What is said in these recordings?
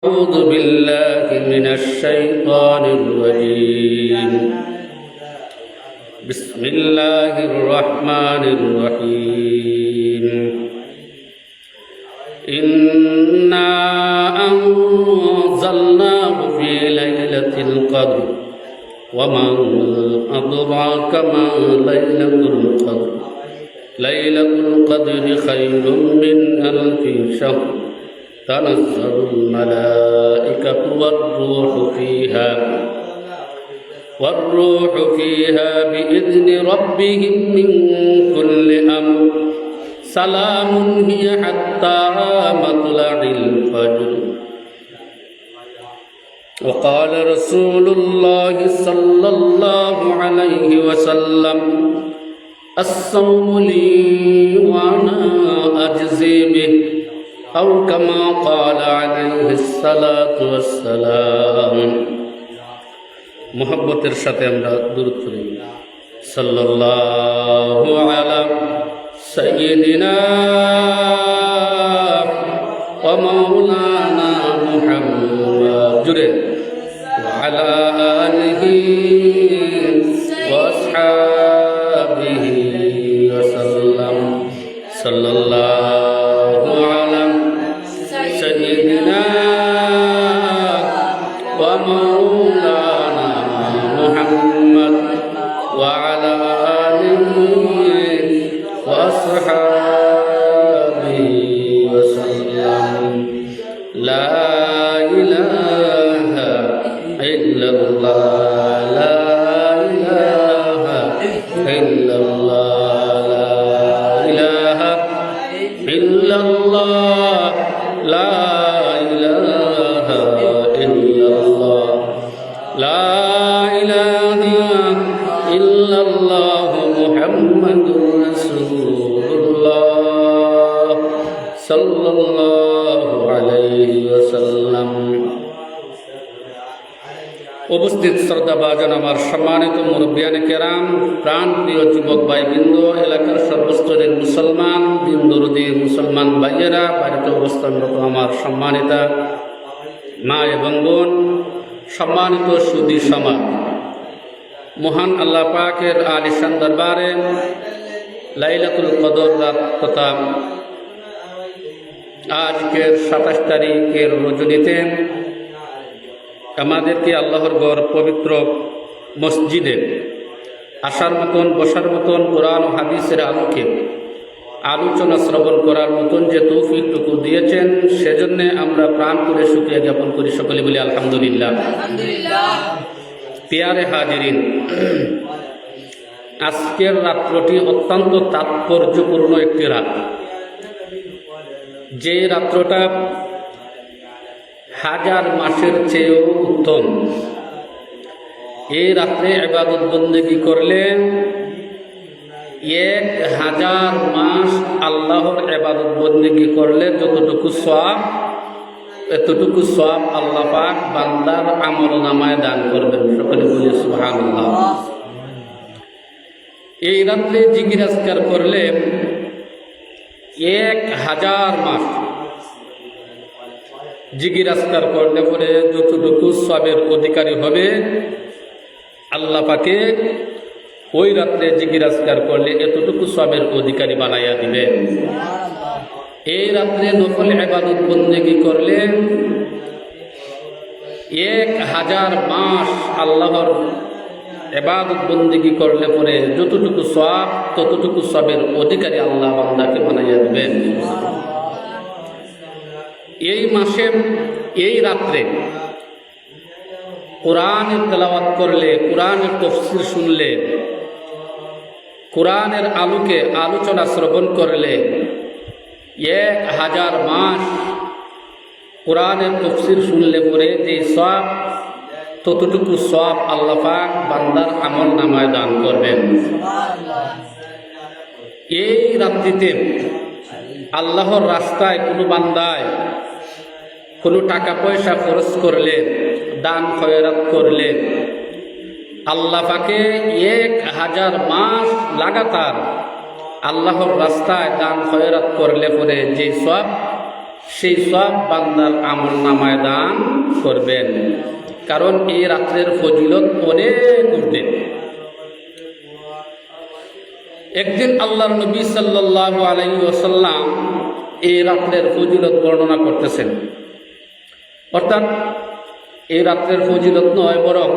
أعوذ بالله من الشيطان الرجيم. بسم الله الرحمن الرحيم. إنا أنزلناه في ليلة القدر وما أدراك ما ليلة القدر. ليلة القدر خير من ألف شهر. تنزل الملائكة والروح فيها بإذن ربهم من كل أمر. سلام هي حتى مطلع الفجر. وقال رسول الله صلى الله عليه وسلم: الصوم لي وأنا أجزي به، أو كما قال عليه الصلاة والسلام. محبتের সাথে আমরা দুরূদ পড়ি। সাল্লাল্লাহু আলা সাইয়্যিদিনা ওয়া মাওলানা মুহাম্মদ জুরে ওয়া আলা আলিহি ওয়া আসহাবিহি ওয়া সাল্লাম। সাল্লাল্লাহু আলা সাইয়্যিদিনা ওয়া মাওলানা মুহাম্মদ ওয়া আলা আলিহি ওয়া আসহাবিহি ওয়া সাল্লাম। লা ইলাহা ইল্লাল্লাহ, লা ইলাহা ইল্লাল্লাহ, লা ইলাহা ইল্লাল্লাহ, লা ইলাহা ইল্লাল্লাহ, লা ইলাহা ইল্লাল্লাহ মুহাম্মাদুর রাসূলুল্লাহ সাল্লাল্লাহু আলাইহি ওয়াসাল্লাম। উপস্থিত শ্রদ্ধাভাজন আমার সম্মানিত মুরব্বিয়ানে কেরাম, প্রাণপ্রিয় যুবক ভাইবৃন্দ, এলাকার সর্বস্তরের মুসলমান দিন দরদি মুসলমান ভাইয়েরা, বাড়িতে অবস্থানরত আমার সম্মানিতা মা এবং বোন, সম্মানিত সুধী সমাজ, মহান আল্লাহ পাকের আলিশান দরবারে লাইলাতুল কদর রাত তথা আজকের 27 তারিখের রজনীতে আমাদেরকে আল্লাহর ঘর পবিত্র মসজিদে আসার মতন, বসার মতন, কোরআন ও হাদিসের আলোকে আলোচনা শ্রবণ করার মতন যে তৌফিকটুকু দিয়েছেন, সেজন্যে আমরা প্রাণ করে শুকরিয়া জ্ঞাপন করি। সকলে বলি আলহামদুলিল্লাহ। পিয়ারে হাজিরিন, আজকের রাত্রটি অত্যন্ত তাৎপর্যপূর্ণ একটি রাত। যে রাত্রটা হাজার মাসের চেয়েও উত্তম। এই রাত্রে ইবাদত বন্দেগী করলে 1000 মাস আল্লাহর ইবাদত বন্দেগী করলে যতটুকু সওয়াব, এতটুকু সওয়াব আল্লাহ পাক বান্দার আমলনামায় দান করবেন। সকলে বলি সুবহানাল্লাহ। এই রাত্রে জিকির আজকার করলে 1000 মাস জিকির আজকার করলে পরে যতটুকু সওয়াবের অধিকারী হবে, আল্লাহ পাকে ওই রাত্রে জিকির আজকার করলে এতটুকু সওয়াবের অধিকারী বানাইয়া দিবে। এই রাত্রে নফল ইবাদত বন্দেগী করলে 1000 মাস আল্লাহর ইবাদত বন্দেগী করলে পরে যতটুকু সওয়াব, ততটুকু সওয়াবের অধিকারী আল্লাহ বান্দাকে বানাইয়া দিবেন। এই মাসে, এই রাত্রে কোরআনের তেলাওয়াত করলে, কোরআনের তাফসীর শুনলে, কোরআনের আলোকে আলোচনা শ্রবণ করলে 1000 মাস কোরআনের তাফসীর শুনলে পরে যে সওয়াব, ততটুকু সওয়াব আল্লাহ পাক বান্দার আমলনামায় দান করবেন। এই রাত্রিতে আল্লাহর রাস্তায় কোনো বান্দায় কোনো টাকা পয়সা খরচ করলে, দান খয়রাত করলে, আল্লাহ পাকে 1000 মাস লাগাতার আল্লাহর রাস্তায় দান খয়রাত করলে পরে যে সওয়াব, সেই সব বান্দার আমল নামায় দান করবেন, কারণ এই রাত্রের ফজিলত অনেক উঠবে। একদিন আল্লাহর নবী সাল্লাল্লাহু আলাইহি ওয়াসাল্লাম এই রাত্রের ফজিলত বর্ণনা করতেছেন। অর্থাৎ এই রাত্রের ফজিলত নয়, বরং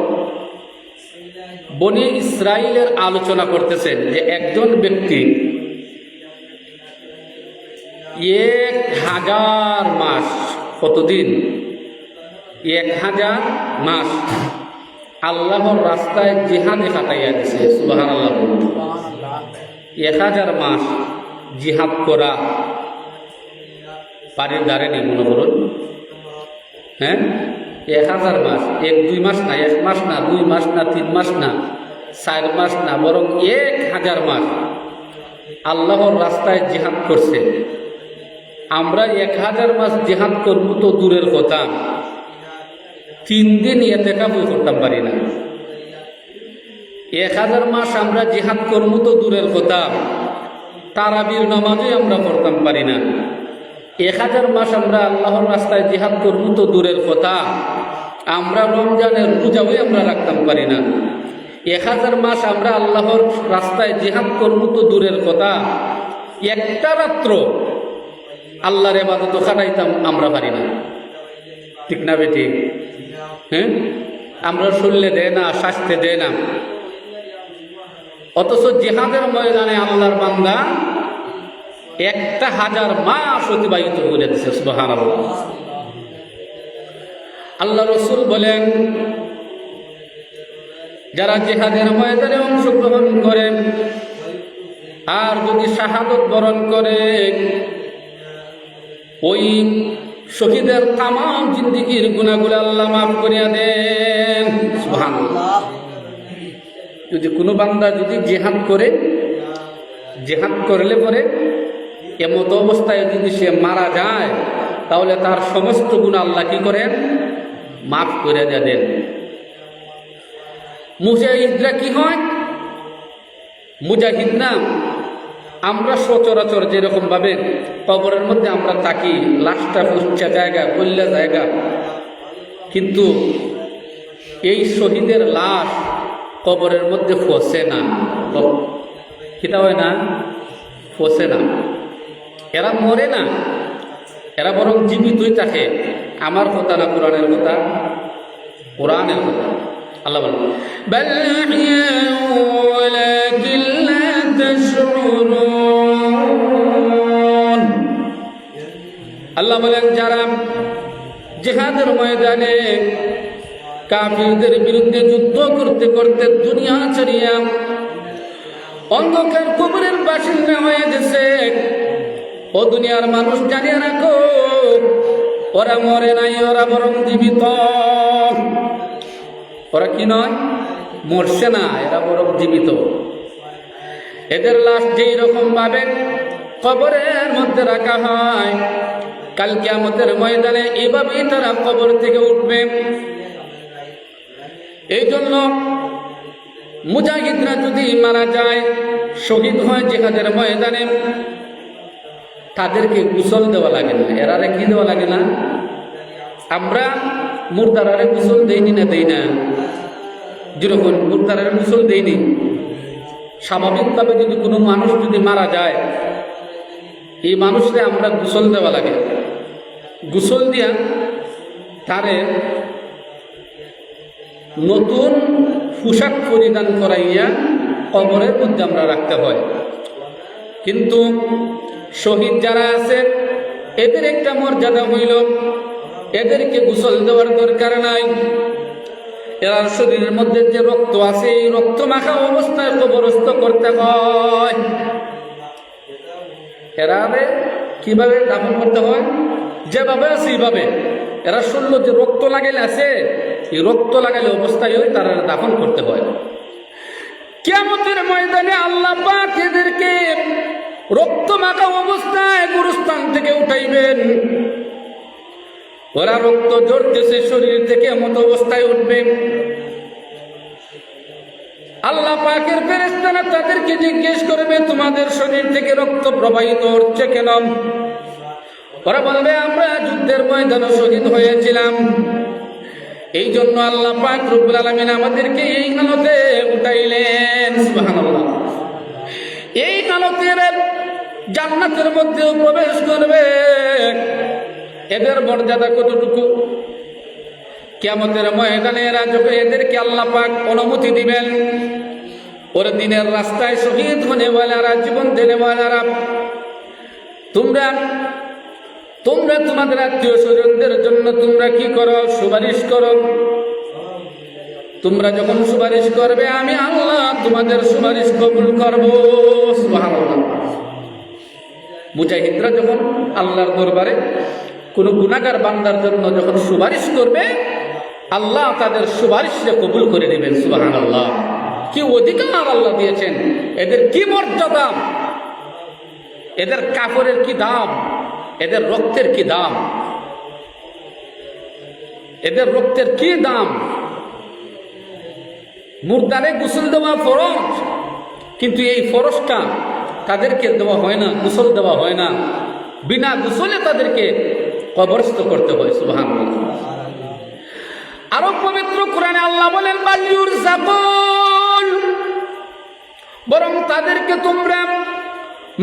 বনি ইসরাইলের আলোচনা করতেছেন যে একজন ব্যক্তি 1000 মাস, কতদিন? 1000 মাস আল্লাহর রাস্তায় জিহাদে কাটাইয়া দিছে। সুবহানাল্লাহ। 1000 মাস জিহাদ করা পানির দ্বারে নেই, মনে করুন। হ্যাঁ, 1000 মাস, 1-2 মাস না, 1 মাস না, 2 মাস না, 3 মাস না, 4 মাস না, বরং 1000 মাস আল্লাহর রাস্তায় জিহাদ করছে। আমরা 1000 মাস জিহাদ করব তো দূরের কথা, 3 দিন ইতিকাফ করতে পারি না। 1000 মাস আমরা জিহাদ করব তো দূরের কথা, তারাবির নামাজই আমরা পড়তাম পারি না। 1000 মাস আমরা আল্লাহর রাস্তায় জিহাদ করব তো দূরের কথা, আমরা রমজানের রোজাও আমরা রাখতাম পারি না। 1000 মাস আমরা আল্লাহর রাস্তায় জিহাদ করব তো দূরের কথা, একটা রাত্র আল্লাহর ইবাদত খাটাইতাম আমরা পারি না। ঠিক না বেটি? হ্যাঁ, আমরা শুনলে দেয় না, শাস্তে দেয় না, অথচ জিহাদের ময়দানে আল্লাহর বান্দা 1000 মাস অতিবাহিত করে দিচ্ছে। সুবহানাল্লাহ। আল্লাহ রাসূল বলেন, যারা জিহাদের ময়দানে অংশগ্রহণ করে আর যদি শাহাদত বরণ করে, ওই শহীদের তামাম জিন্দেগীর গুনাহগুলো আল্লাহ মাফ করিয়া দেন। সুবহানাল্লাহ। যদি কোনো বান্দা যদি জিহাদ করে, জিহাদ করলে পরে এমত অবস্থায় যদি সে মারা যায়, তাহলে তার সমস্ত গুনাহ আল্লাহ কি করেন? মাফ করে দেন। মুজাহিদরা কি হয়? মুজাহিদরা আমরা সচরাচর যেরকম ভাবে কবরের মধ্যে আমরা তাকি, লাশটা উচ্চা জায়গা, কল্যা জায়গা, কিন্তু এই শহীদের লাশ কবরের মধ্যে ফসে না। কিতা হয় না? ফসে না। এরা মরে না, এরা বরং জীবিতই থাকে। আমার কথা না, কোরআনের কথা, কোরআনের কথা। আল্লাহ বলেন, বাল আহইয়াউ ওয়ালাকিন লা তাশউরুন। আল্লাহ বলেন, যারা জিহাদের ময়দানে কাফিরদের বিরুদ্ধে যুদ্ধ করতে করতে দুনিয়া ছাড়িয়া অন্ধকার কবরের বাসিন্দা হয়ে গেছে, ও দুনিয়ার মানুষ জানিয়ে রাখো, ওরা মরে নাই, ওরা বরং জীবিত। ওরা কি নয়? মরছে না, এরা বরং জীবিত। এদের লাশ যেই রকম ভাবে কবরের মধ্যে রাখা হয়, কাল কিয়ামতের ময়দানে এইভাবেই তারা কবর থেকে উঠবে। এই জন্য মুজাহিদরা যদি মারা যায়, শহীদ হয় জিহাদের ময়দানে, তাদেরকে গোসল দেওয়া লাগে না। এরারে কি দেওয়া লাগে না? আমরা মুর্দারারে গোসল দেইনি না, দেই না? যেরকম মুর্দারারে গোসল দেইনি, স্বাভাবিকভাবে যদি কোনো মানুষ যদি মারা যায়, এই মানুষকে আমরা গোসল দেওয়া লাগে। গোসল দিয়া তারে নতুন পোশাক পরিধান করাইয়া কবরের মধ্যে আমরা রাখতে হয়। কিন্তু শহীদ যারা আছে, এদের একটা মর্যাদা হইল, এদেরকে গোসল দেওয়ার দরকার নাই। এরা শরীরের মধ্যে যে রক্ত আছে, এই রক্ত মাখা অবস্থায় কবরস্থ করতে হয়। এরা কিভাবে দাফন করতে হয়? যেভাবে আছে এইভাবে। এরা শুনলো যে রক্ত লাগাইলে আছে, এই রক্ত লাগাইলে অবস্থায় হয় তারা দাফন করতে হয়। কিয়ামতের ময়দানে আল্লাহ পাক এদেরকে রক্ত মাখা অবস্থায় গুরুস্থান থেকে উঠাইবেন। ওরা রক্ত ঝরতেছে শরীর থেকে, এমন অবস্থায় উঠবে। আল্লাহ পাকের ফেরেশতারা তাদেরকে জিজ্ঞেস করবে, তোমাদের শরীর থেকে রক্ত প্রবাহিত হচ্ছে কেন? ওরা বলবে আমরা যুদ্ধের ময়দানে শহীদ হয়েছিলাম, এই জন্য আল্লাহ পাক রব্বুল আলামিন আমাদেরকে এই হালতে উঠাইলেন। সুবহানাল্লাহ। এই হালতের জান্নাতের মধ্যে প্রবেশ করবে, এদের মর্যাদা কতটুকু? কিয়ামতের ময়দানে এরা যখন এদেরকে আল্লাহ পাক অনুমতি দিবেন, ওর দিনের রাস্তায় শহীদ হনেওয়ালারা, জীবন দেনেওয়ালারা, তোমরা তোমাদের আত্মীয় স্বজনদের জন্য তোমরা কি করো? সুপারিশ করো। তোমরা যখন সুপারিশ করবে, আমি আল্লাহ তোমাদের সুপারিশ কবুল করব। সুবহানাল্লাহ। মুজাহিদরা যখন আল্লাহর দরবারে কোন গুনাহগার বান্দার জন্য যখন সুপারিশ করবে, আল্লাহ তাদের সুপারিশকে কবুল করে নেবেন। সুবহানাল্লাহ। কি অধিকার আল্লাহ দিয়েছেন, এদের কি মর্যাদা, এদের কাপড়ের কি দাম, এদের রক্তের কি দাম, এদের রক্তের কি দাম। মুর্দারে গোসল দেওয়া ফরজ, কিন্তু এই ফরজটা তাদেরকে দেওয়া হয় না, গোসল দেওয়া হয় না, বিনা গোসলে তাদেরকে কবরস্থ করতে হয়। সুবহানাল্লাহ। আরো পবিত্র কোরআনে আল্লাহ বলেন বালিউর জাকুল, বরং তাদেরকে তোমরা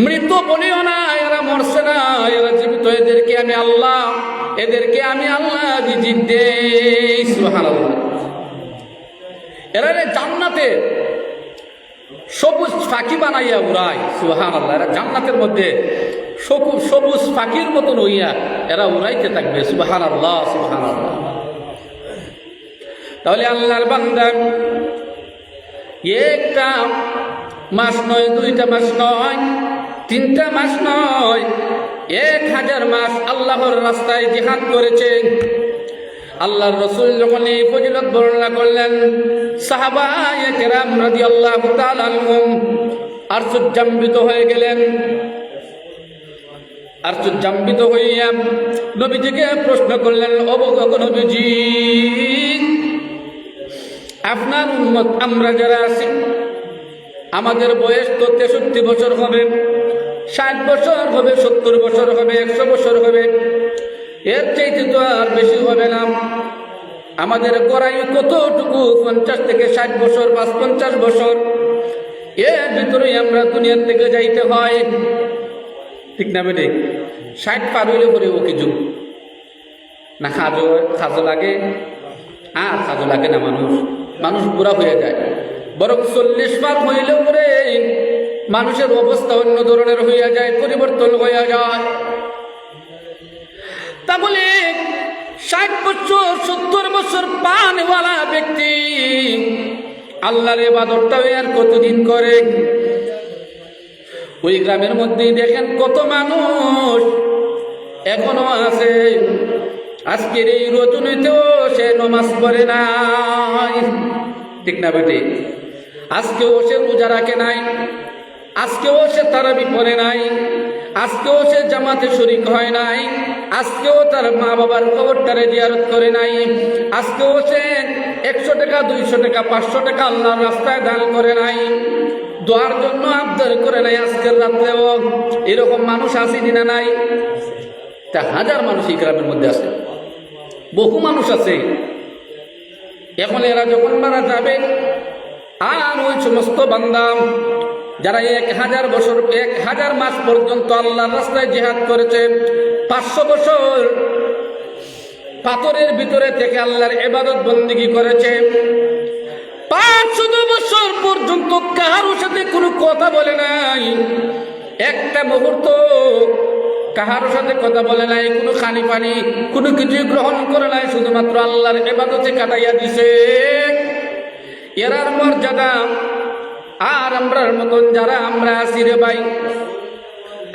মৃত বলিও না, এরা মরছে না, এরা জীবিত, এদেরকে আমি আল্লাহ রিজিক দেই। সুবহানাল্লাহ। এরা জান্নাতে সবুজ পাখি বানাইয়া উড়ায়। সুবহানাল্লাহ। এরা জান্নাতের মধ্যে সবুজ পাখির মতন হইয়া এরা উড়াইতে থাকবে। সুবহানাল্লাহ। সুবহানাল্লাহ। তাহলে আল্লাহর বান্দা, একটা মাস নয়, দুইটা মাস নয়, তিনটা মাস নয়, 1000 মাস আল্লাহর রাস্তায় জিহাদ করেছে। আল্লাহর রাসূল যখন এই ফজিলত বর্ণনা করলেন, সাহাবায়ে কেরাম রাদিয়াল্লাহু তাআলা আনহুম আশ্চর্যান্বিত হয়ে গেলেন। আশ্চর্যান্বিত হইয়া নবীজিকে প্রশ্ন করলেন, অবগত নবীজি, আপনার উম্মত আমরা যারা আছি, আমাদের বয়স তো 63 বছর হবে, 60 বছর হবে, 70 বছর হবে, 100 বছর হবে, এর চাইতে তো আর বেশি হবে না। আমাদের গড়াই কতটুকু? 50 থেকে 60 বছর, 50 বছর। এর ভিতরেই আমরা দুনিয়ার থেকে যাইতে হয়, ঠিক না বেটে? 60 পার হইলে পরে ও কিছু না, খাজো লাগে, আর খাজো লাগে না, মানুষ বুড়া হয়ে যায়। বরং 40 পার হইলে পরে মানুষের অবস্থা অন্য ধরনের হইয়া যায়, পরিবর্তন হইয়া যায়। তাহলে 60 বছর 70 বছর পানওয়ালা ব্যক্তি আল্লাহর ইবাদতটা আর কতদিন করে? ওই গ্রামের মধ্যেই দেখেন কত মানুষ এখনো আছে, আজকের এই রজনীতেও সে নামাজ পড়ে নাই, ঠিক না বেটে? আজকেও সে রোজা রাখে নাই, আজকেও সে তারাবি পড়ে নাই, আজকেও সে জামাতে শরীক হয় নাই, আজকেও তার মা বাবার কবরটারে জিয়ারত করে নাই, আজকেও সে 100 টাকা 200 টাকা 500 টাকা আল্লাহর রাস্তায় দান করে নাই, দোয়ার জন্য আবদার করে নাই। আজকের রাত্রেও এরকম মানুষ আছে না নাই? তা হাজার মানুষ এই গ্রামের মধ্যে আছে, বহু মানুষ আছে। এখন এরা যখন মারা যাবে, আর ওই সমস্ত বান্দা যারা 1000 বছর 1000 মাস পর্যন্ত আল্লাহর রাস্তায় জিহাদ করেছে, 500 বছর পাথরের ভিতরে থেকে আল্লাহর ইবাদত বন্দেগী করেছে, 500 বছর পর্যন্ত কারোর সাথে কোনো কথা বলে নাই, একটা মুহূর্ত কাহার সাথে কথা বলে নাই, কোনো খানি পানি কোনো কিছু গ্রহণ করে নাই, শুধুমাত্র আল্লাহর ইবাদতে কাটাইয়া দিছে। এরার মর্যাদা আর আমরার মতন যারা আমরা আছি রে ভাই,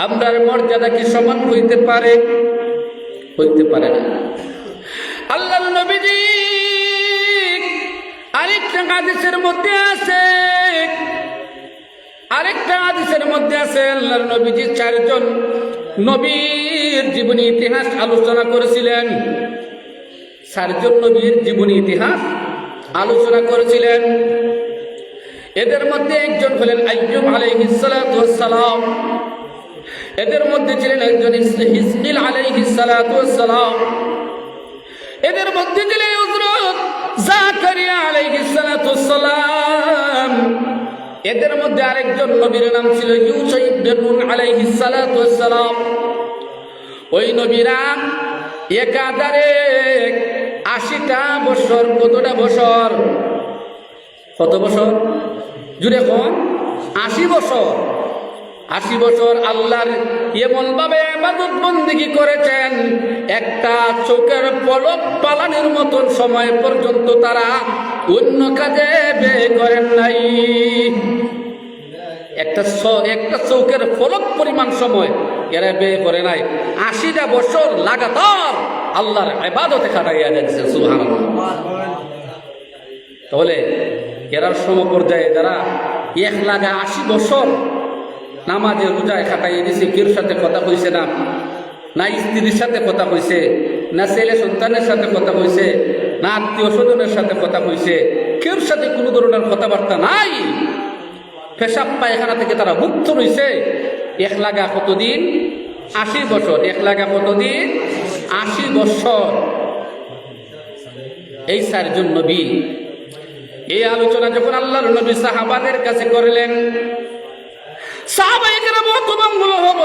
আমরার মর্যাদা কি সমান হইতে পারে? হইতে পারে না। আল্লাহর নবীজি আরেকটা হাদিসের মধ্যে আছে, আল্লাহর নবীজি 4 জন নবীর জীবনী ইতিহাস আলোচনা করেছিলেন। 4 জন নবীর জীবনী ইতিহাস আলোচনা করেছিলেন। এদের মধ্যে একজন হলেন আইয়ুব আলাইহিস সালাতু ওয়াস সালাম। এদের মধ্যে ছিলেন একজন হিজকিল আলাইহিস সালাতু ওয়াস সালাম, এদের মধ্যে ছিলেন হযরত জাকারিয়া আলাইহিস সালাতু ওয়াস সালাম, এদের মধ্যে আরেকজন নবীর নাম ছিল ইউসা ইবনে নুন আলাইহিস সালাতু ওয়াস সালাম। ওই নবীরা একাধারে 80টা বছর, কতটা বছর, কত বছর জুড়ে কোন 80 বছর, 80 বছর আল্লাহর এমন ভাবে ইবাদত বন্দেগী করেছেন, একটা চোখের পলক পালানোর মতন সময় পর্যন্ত তারা অন্য কাজে ব্যয় করেন নাই। একটা চোখের পলক পরিমাণ সময় এরা ব্যয় করে নাই। 80টা বছর লাগাতার আল্লাহর ইবাদতে কাটাইয়া যাচ্ছে। সুবহানাল্লাহ। তাহলে এরার সমপর্যায়ে যারা 180 বছর নামাজের রোজায় কাটাইয়া দিয়েছে, কেউ সাথে কথা কইছে না, না স্ত্রীর সাথে কথা কইছে, না ছেলে সন্তানের সাথে কথা কইছে, না আত্মীয় স্বজনের সাথে কথা কইছে, কেউ সাথে কোনো ধরনের কথাবার্তা নাই, পেশাব পায়খানা থেকে তারা মুক্ত রয়েছে। 1 কতদিন? 80 বছর। 1 কতদিন? 80 বছর। এই 4 জন নবী এই আলোচনা যখন আল্লাহর নবী সাহাবাদের কাছে করলেন, সাহাবায়ে কেরাম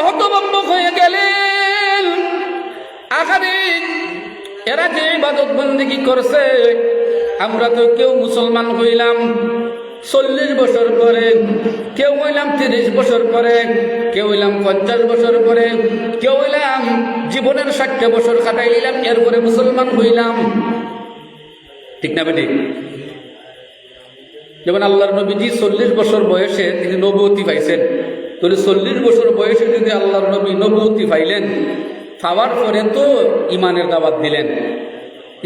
হতভম্ব হয়ে গেলেন। আখানে এরা যে ইবাদত বন্দেগী করছে, আমরা তো কেউ মুসলমান হইলাম 40 বছর পরে, কেউ হইলাম 30 বছর পরে, কেউ হইলাম 50 বছর পরে, কেউ হইলাম জীবনের 60 বছর কাটাইলাম, এরপরে মুসলমান হইলাম। ঠিক না বেটি? যেমন আল্লাহর নবীজি 40 বছর বয়সে তিনি নবুয়তি পাইছেন, তাহলে 40 বছর বয়সে যদি আল্লাহর নবী নবুয়তি পাইলেন, পাওয়ার পরে তো ইমানের দাওয়াত দিলেন,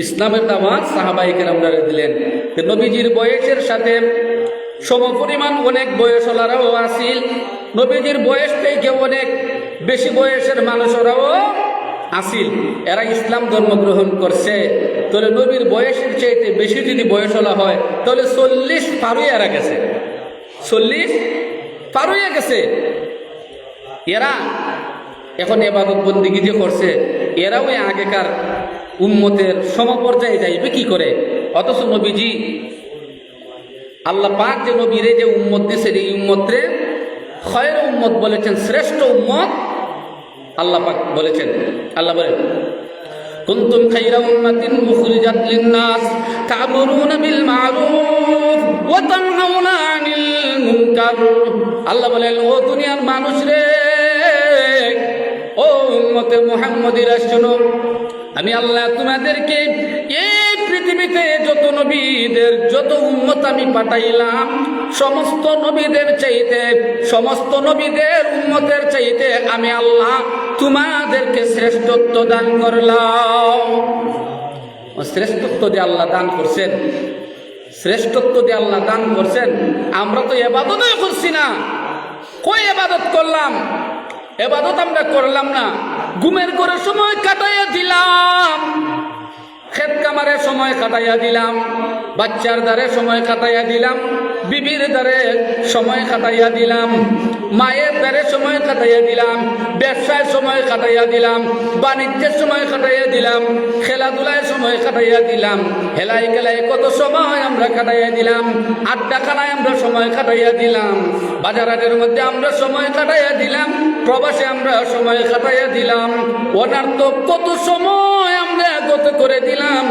ইসলামের দাওয়াত সাহাবায়ে কেরামরা দিলেন। নবীজির বয়সের সাথে সমপরিমাণ অনেক বয়সওয়ালারাও আসিল, নবীজির বয়স থেকে অনেক বেশি বয়সের মানুষরাও আসিল, এরা ইসলাম ধর্ম গ্রহণ করছে। তাহলে নবীর বয়সের চাইতে বেশি যদি বয়সওয়ালা হয়, তাহলে 40 পার হয়ে গেছে, 40 পার হয়ে গেছে। এরা এখন ইবাদত বন্দেগী যে করছে, এরাও আগেকার উম্মতের সমপর্যায়ে যাইবে কি করে? অথচ নবীজি আল্লাহ পাক যে নবীরে যে উম্মত দিয়েছে, এই উম্মতরে খয়র উম্মত বলেছেন, শ্রেষ্ঠ উম্মত আল্লাহ পাক বলেছেন। আল্লাহ বলেন, কুনতুম খায়রা উম্মাতিন উখরিজাত লিন-নাস তা'মুরুনা বিল মা'রুফ ওয়া তানহাউনা আনিল মুনকার। আল্লাহ বলেন, ও দুনিয়ার মানুষ রে, ও উম্মতে মুহাম্মদীরা শোনো, আমি আল্লাহ তোমাদেরকে এই পৃথিবীতে যত নবীদের যত উম্মত আমি পাঠাইলাম, সমস্ত নবীদের চাইতে, সমস্ত নবীদের উম্মতের চাইতে আমি আল্লাহ তোমাদেরকে শ্রেষ্ঠত্ব দান করলাম। শ্রেষ্ঠত্ব দিয়ে আল্লাহ দান করছেন, শ্রেষ্ঠত্ব দিয়ে আল্লাহ দান করছেন। আমরা তো ইবাদতই করছি না, কই ইবাদত করলাম? ইবাদত আমরা করলাম না, ঘুমের ঘরে সময় কাটাইয়া দিলাম, ক্ষেত কামারে সময় কাটাইয়া দিলাম, বাচ্চার দ্বারে সময় কাটাইয়া দিলাম, বিবির দ্বারে সময় কাটাইয়া দিলাম, মায়ের দ্বারে সময় কাটাইয়া দিলাম, ব্যবসায় সময় কাটাইয়া দিলাম, বাণিজ্যের সময় কাটাইয়া দিলাম, খেলাধুলায় সময় কাটাইয়া দিলাম, হেলাই খেলায় কত সময় আমরা কাটাইয়া দিলাম, আড্ডাখানায় আমরা সময় কাটাইয়া দিলাম, বাজারের মধ্যে আমরা সময় কাটাইয়া দিলাম, প্রবাসে আমরা সময় কাটাইয়া দিলাম, অনার্থক কত সময় আমরা গত করে দিলাম।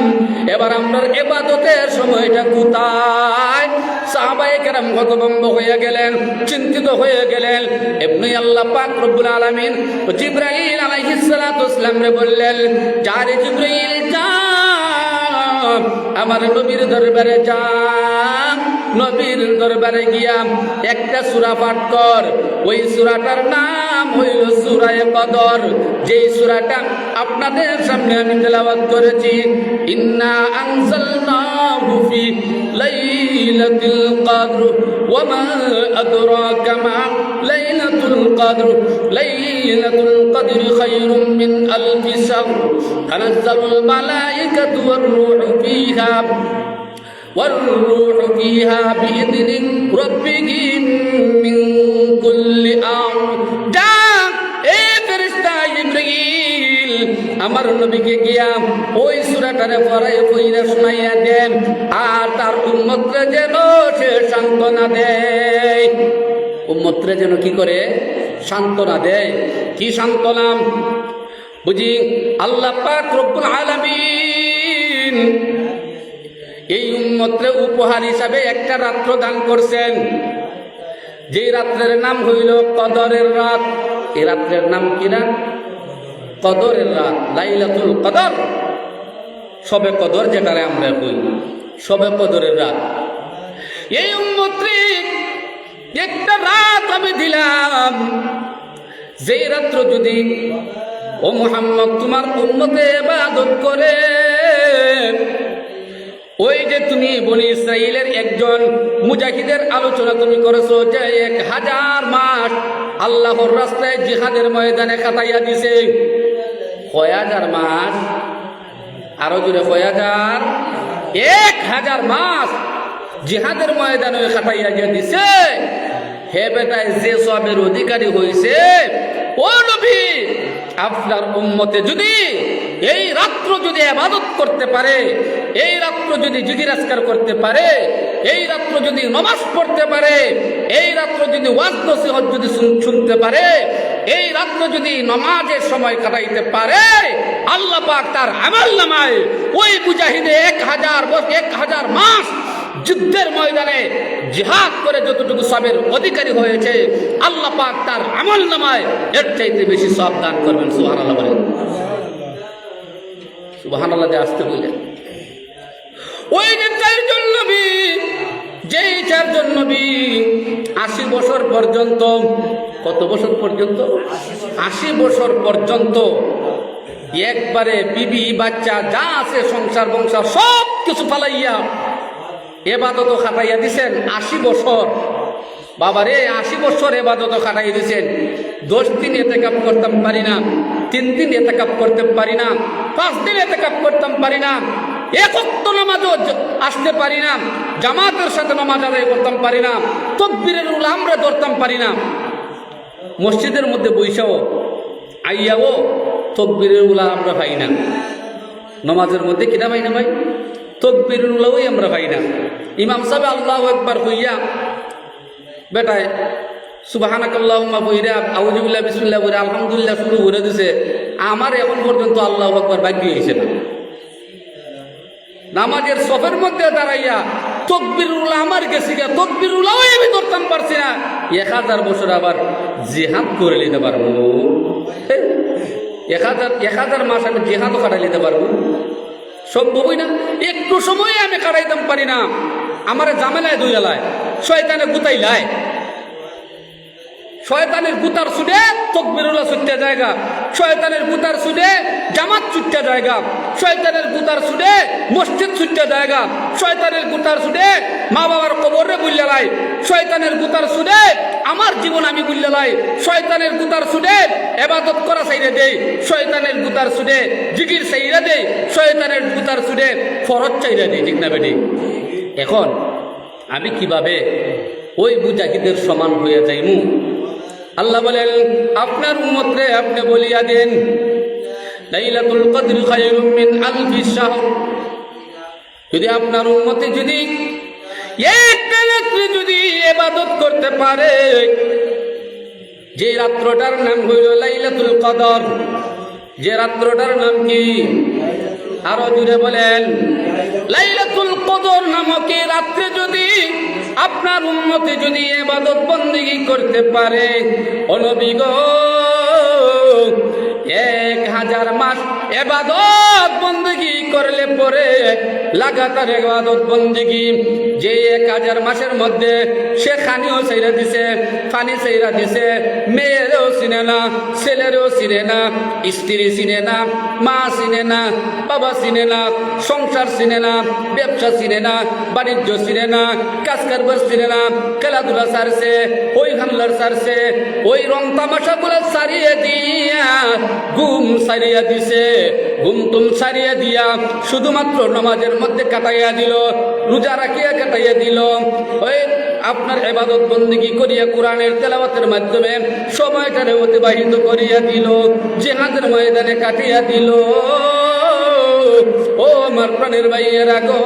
এবার আমরা ইবাদতের সময়টা কোথায়? সাহাবায়ে কেরাম হতভম্ব হয়ে গেলেন, চিন্তিত হয়ে গেলেন। এমনি আল্লাহ পাক রব্বুল আলামিন জিবরাইল আলাইহিস সালাতু ওয়াস সালাম রে বললেন, যা রে জিবরাইল যা, আমার নবীর দরবারে যা, নবীর দরবারে গিয়া একটা সূরা পাঠ কর। ওই সূরাটার নাম হইল সূরা কদর, যেই সূরাটা আপনাদের সামনে আমি তেলাওয়াত করেছি। ইন্না আনজালনাহু ফি লাইলাতুল কদর ওয়া মা আদরাকা মা লাইলাতুল কদর, লাইলাতুল কদর খায়রুম মিন আলফি শাহর, তানাজ্জালুল মালায়েকাতু ওয়ার রূহু ফিহা والروح فيها بإذن ربهم من كل أمر। নবীকে গিয়া ওই সূরাটারে পড়ায় কইরা শুনাইয়া দেন, আর তার উম্মতরে যেন সে সান্ত্বনা দেয়। উম্মতরে যেন কি করে? সান্ত্বনা দেয়। কি সান্ত্বনা? বুঝি আল্লাহ পাক রব্বুল আলামিন এই উম্মতরে উপহার হিসাবে একটা রাত্র দান করছেন, যে রাত্রের নাম হইল কদরের রাত। এই রাত্রের নাম কি না? কদরের রাত, লাইলাতুল কদর, সবে কদর যেটারে আমরা কই, সবে কদরের রাত। এই উম্মতরে একটা রাত আমি দিলাম, যেই রাত্র যদি ও মুহাম্মদ তোমার উম্মতে ইবাদত করে, ওই যে তুমি বনি ইসরাইলের একজন মুজাহিদের আলোচনা তুমি করেছো যে 1000 মাস আল্লাহর রাস্তায় জিহাদের ময়দানে কাটাইয়া দিছে। 1000 মাস, আরো জোরে 1000 মাস জিহাদের ময়দানে কাটাইয়া দিছে। হে বেটায়, যে সবের অধিকারী হয়েছে, ও নবী আপনার উম্মতে যদি এই রাত্র যদি ইবাদত করতে পারে, এই রাত্র যদি জিকির আজকার করতে পারে, এই রাত্র যদি নামাজ পড়তে পারে, এই রাত্র যদি ওয়াজ নসিহত যদি শুনতে পারে, এই রাত্র যদি নামাজের সময় কাটাইতে পারে, আল্লাহ পাক তার আমলনামায় ওই মুজাহিদে 1000 মাস যুদ্ধের ময়দানে জিহাদ করে যতটুকু সবের অধিকারী হয়েছে, আল্লাহ পাক তার আমলনামায় এর চাইতে বেশি সব দান করবেন। সুবহানাল্লাহ বলেন। সুবহানাল্লাহ দিয়ে আসতে বললেন। ওই যে 4 জন নবী, যেই 4 জন নবী 80 বছর পর্যন্ত, কত বছর পর্যন্ত? 80 বছর পর্যন্ত একবারে বিবি বাচ্চা যা আছে সংসার বংসার সব কিছু ফালাইয়া এবাদত খাটাইয়া দিছেন। 80 বছর, বাবারে 80 বছর এবাদত খাটাই দিছেন। 10 দিন ইতিকাফ করতাম পারি না, 3 দিন ইতিকাফ করতে পারি না, 5 দিন ইতিকাফ করতাম পারি না, এক ওয়াক্ত নামাজও আসতে পারি না, জামাতের সাথে নামাজ আদায় করতাম পারি না, তাকবীরের উলা আমরা ধরতাম পারি না। মসজিদের মধ্যে বৈশাও আইয়াও তাকবীরের উলা আমরা পাই না, নামাজের মধ্যে কিনা পাই না ভাই, তাকবীরের উলাওই আমরা পাই না। ইমাম সাহেব আল্লাহু আকবার হইয়া বেটায় সুবহানাকাল্লাহুম্মা কইরা আউযু বিল্লাহি বিসমিল্লাহ কইরা আলহামদুলিল্লাহ শুরু করে দিছে, আমার এখন পর্যন্ত আল্লাহু আকবার ভাগ্য হইছে না। নামাজের সফের মধ্যে দাঁড়াইয়া তাকবীরুল আমার গেছি গা, তাকবীরুল্লাহ আমি করতাম পারছি না। 1000 বছর আবার জিহাদ করে নিতে পারবো? 1000 মাস আমি জিহাদও কাটাই নিতে পারবো? সম্ভবই না। একটু সময় আমি কাটাইতাম পারি না। আমার জামেলায় দুইলায় শয়তানে গুতাইলায়, শয়তানের গুতার সুদে তাকবীরুল্লাহ ছুটতে জায়গা, শয়তানের গুতার সুদে জামাত ছুটতে জায়গা, শয়তানের গুতার সুদে মসজিদ ছুটতে জায়গা, শয়তানের গুতার সুদে মা বাবার কবরে বুল্লালাই, শয়তানের গুতার সুদে আমার জীবন আমি বুল্লালাই, শয়তানের গুতার সুদে ইবাদত করা চাইরে দেই, শয়তানের গুতার সুদে জিকির চাইরে দেই, শয়তানের গুতার সুদে ফরজ চাইরে দেই। ঠিক না বেটি? এখন আমি কিভাবে ওই মুজাহিদের সমান হয়ে যাইমু? আল্লাহ বলেন আপনার উম্মতরে আপনি বলিয়া দেন, লাইলাতুল কদর খায়রুম মিন আলফি শাহর। যদি আপনার উম্মতে যদি একটা রাত্রে যদি ইবাদত করতে পারে, যে রাত্রটার নাম হইল লাইলাতুল কদর, যে রাত্রটার নাম কি? আরো জুড়ে বলেন। লাইলাতুল কদর নামক এই রাত্রে যদি আপনার উম্মতে যদি ইবাদত বন্দেগী করতে পারে, ও নবী গো 1000 মাস ইবাদত বন্দেগী করলে পরে লাগাতার ইবাদত বন্দেগী, যে 1000 মাসের মধ্যে সে খানিও ছাইরা দিছে, পানি ছাইরা দিছে, মেয়েরও চিনে না, ছেলেরও চিনে না, স্ত্রী চিনে না, মা চিনে না, বাবা চিনে না, সংসার চিনে না, ব্যবসা চিনে না, বাণিজ্য চিনে না, কাজ কারবার চিনে না, খেলাধুলা ছাড়ছে, ওই হামলার ছাড়ছে, ওই রং তামাশা গুলো ছাড়িয়ে দিয়া ঘুম ছাড়িয়ে দিছে, ঘুম তুম ছাড়িয়ে দিয়া শুধুমাত্র নামাজের মধ্যে কাটাইয়া দিল, রোজা রাখিয়া কাটাইয়া দিল, ওই আপনার ইবাদত বন্দেগী করিয়া কোরআনের তেলাওয়াতের মাধ্যমে সময়টারে অতিবাহিত করিয়া দিল, জিহাদের ময়দানে কাটিয়া দিল। ও আমার প্রাণের ভাইয়েরা গো,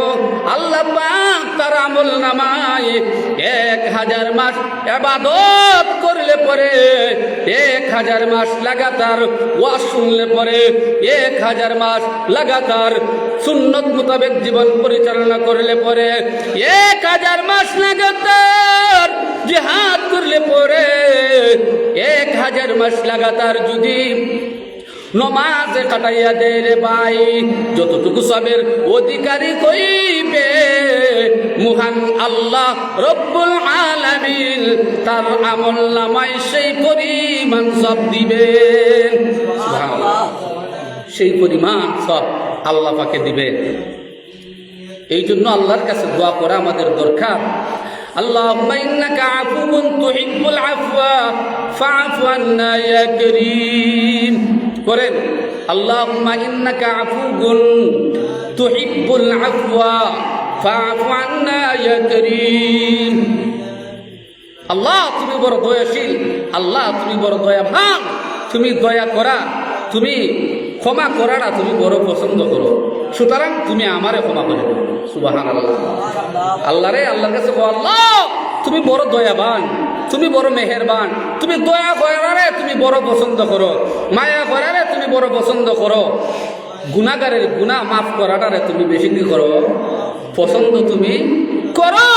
আল্লাহ পাক তার আমল নামায় 1000 মাস ইবাদত করলে পরে, 1000 মাস লাগাতার ওয়াজ শুনলে পরে, 1000 মাস লাগাতার সুন্নত মোতাবেক জীবন পরিচালনা করলে পরে, 1000 মাস লাগাতার জিহাদ করলে পরে, 1000 মাস লাগাতার যদি নমাজে কাটাইয়া দে রে ভাই, যতটুকু সবের অধিকারী কইবে মহান আল্লাহ রব্বুল আলামিন তার আমল নামায় সেই পরিমাণ সব দিবেন। সুবহানাল্লাহ, সেই পরিমাণ সব আল্লাহ পাকে দিবেন। এই জন্য আল্লাহর কাছে দোয়া করা আমাদের দরকার। আল্লাহুম্মা ইন্নাকা আফুউন তুহিব্বুল আফওয়া ফাআফু আন্না ইয়া কারীম করেন। আল্লাহুম্মা ইন্নাকা আফুউন তুহিব্বুল আফওয়া ফাআফু আন্না ইয়া কারীম। আল্লাহ তুমি বড় দয়াশীল, আল্লাহ তুমি বড় দয়াবান, তুমি দয়া করা, তুমি ক্ষমা করাটা তুমি বড় পছন্দ করো, সুতরাং তুমি আমারে ক্ষমা করে দাও। সুবহানাল্লাহ। আল্লাহ রে, আল্লাহর কাছে বল, আল্লাহ তুমি বড় দয়াবান, তুমি বড় মেহেরবান, তুমি দয়া করারে তুমি বড় পছন্দ করো, মায়া করারে তুমি বড় পছন্দ করো, গুনাহগারের গুনাহ মাফ করাটারে তুমি বেশি কি করো, পছন্দ তুমি করো,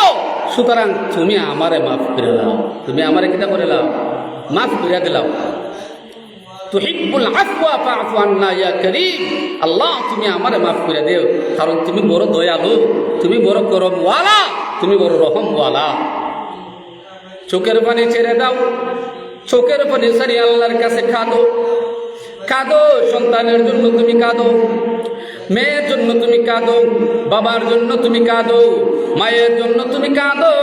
সুতরাং তুমি আমারে মাফ করে দাও, তুমি আমারে কিটা করে দাও, মাফ করে দিলাও। তুহিব্বুল আফওয়া ফাআফু আন্না ইয়া কারীম। আল্লাহ তুমি আমারে মাফ করে দেও, কারণ তুমি বড় দয়ালু, তুমি বড় করমওয়ালা, তুমি বড় রহমওয়ালা। চোখের পানি ছেড়ে দাও, চোখের পানি সারি আল্লাহর কাছে কাঁদো, কাঁদো সন্তানের জন্য তুমি কাঁদো, মেয়ের জন্য তুমি কাঁদো, বাবার জন্য তুমি কাঁদো, মায়ের জন্য তুমি কাঁদো,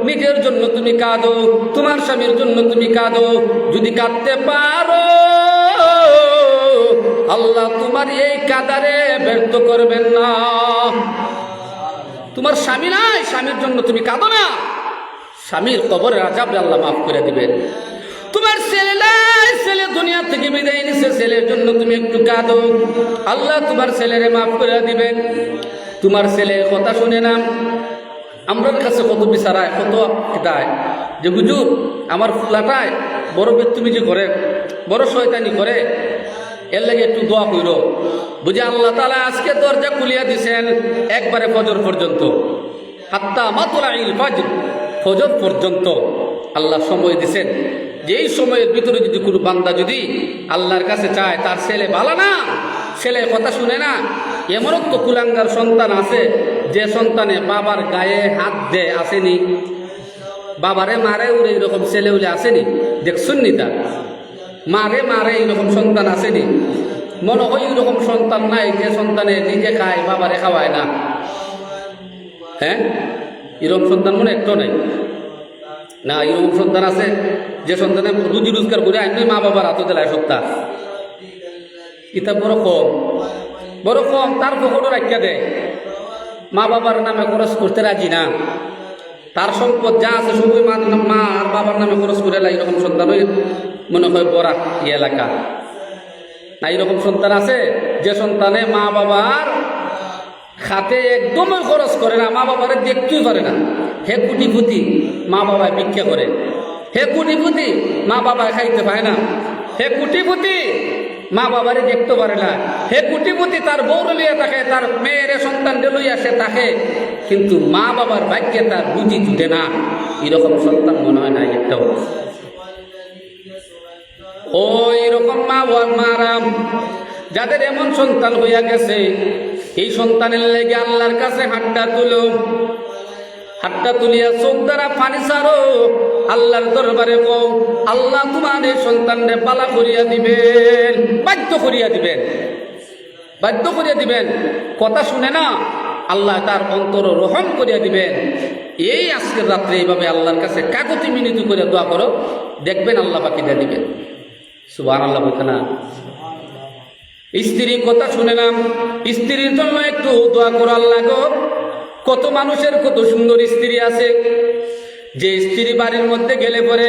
নিজের জন্য তুমি কাঁদো, তোমার স্বামীর জন্য তুমি কাঁদো। যদি কাঁদতে পারো আল্লাহ তোমার এই কাঁদারে ব্যর্থ করবেন না। তোমার স্বামী নাই, স্বামীর জন্য তুমি কাঁদো না, স্বামীর কবরের আযাব আল্লাহ মাফ করে দিবেন। তোমার ছেলে নাই, ছেলে দুনিয়া থেকে বিদায় নিছে, ছেলের জন্য তুমি একটু কাঁদো, আল্লাহ তোমার ছেলেরে মাফ করে দিবেন। তোমার ছেলে কথা শুনে না, আমার কাছে কত বিচারায়, কত কিতায় যে হুজুর আমার ফুলাটায় বড় বেত্তুমিজি করে, বড় শয়তানি করে, এর লাগে একটু দোয়া কইরো। বুঝে আল্লাহ তাআলা আজকে দরজা খুলিয়া দিছেন একবারে ফজর পর্যন্ত, হাত্তা মাতলাইল ফজর, ফজর পর্যন্ত আল্লাহ সময় দিছেন। যে এই সময়ের ভিতরে যদি কোনো বান্দা যদি আল্লাহর কাছে চায়, তার ছেলে ভালো না, ছেলে কথা শুনে না, এমনও তো কুলাঙ্গার সন্তান আছে যে সন্তানে বাবার গায়ে হাত দেয়, আসেনি, বাবারে মারে উড়ে, এইরকম ছেলে উলে আসেনি, দেখছুন নি তা মারে মারে এইরকম সন্তান আসেনি? মনে হয় এইরকম সন্তান নাই যে সন্তানে নিজে খায় বাবারে খাওয়ায় না। হ্যাঁ, এরকম সন্তান মনে একটু নাই না। এরকম সন্তান আছে যে সন্তানে রুজি রোজগার করে আইন মা বাবার হাতে দেয় সপ্তাহ, এটা বড় কম, বড় কম। তার পকেটও রাখিয়া দেয়, মা বাবার নামে খরচ করতে রাজি না, তার সম্পদ যা আছে সবই মা আর বাবার নামে খরচ করে লাই। এরকম সন্তান মনে হয় বড়া এই এলাকা না। এরকম সন্তান আছে যে সন্তানে মা বাবার খাতে একদমই খরচ করে না, মা বাবারে দেখতেই পারে না। হে কুটিপুতি মা বাবায় ভিক্ষা করে, হে কুটিপুতি মা বাবায় খাইতে পায় না, হে কুটিপুতি মা বাবারে দেখতে পারে না, হে কুটিপুতি তার বউরে লইয়া থাকে, তার মেয়ের সন্তানকে লইয়া সে থাকে, কিন্তু মা বাবার ভাগ্যে তার রুজি জুটে না। এরকম সন্তান মনে হয় না একটাও। ও এরকম মা মারাম যাদের এমন সন্তান হইয়া গেছে, এই সন্তানের লেগে আল্লাহর কাছে হাতটা তুলো, হাতটা তুলিয়া চোখ দ্বারা পানি ছাড়ো, আল্লাহর দরবারে কও, আল্লাহ তোমার এই সন্তানরে পালা করিয়া দিবেন, বাধ্য করিয়া দিবেন, বাধ্য করিয়া দিবেন। কথা শুনে না, আল্লাহ তার অন্তর রহম করিয়া দিবেন। এই আজকের রাত্রে এইভাবে আল্লাহর কাছে কাকতি মিনতি করে দোয়া করো, দেখবেন আল্লাহ বাকি দিয়ে দিবেন। সুবহানাল্লাহ বলতে না। স্ত্রীর কথা শুনে না, স্ত্রীর জন্য একটু দোয়া করো। আল্লাহ গো, কত মানুষের কত সুন্দর স্ত্রী আছে, যে স্ত্রী বাড়ির মধ্যে গেলে পরে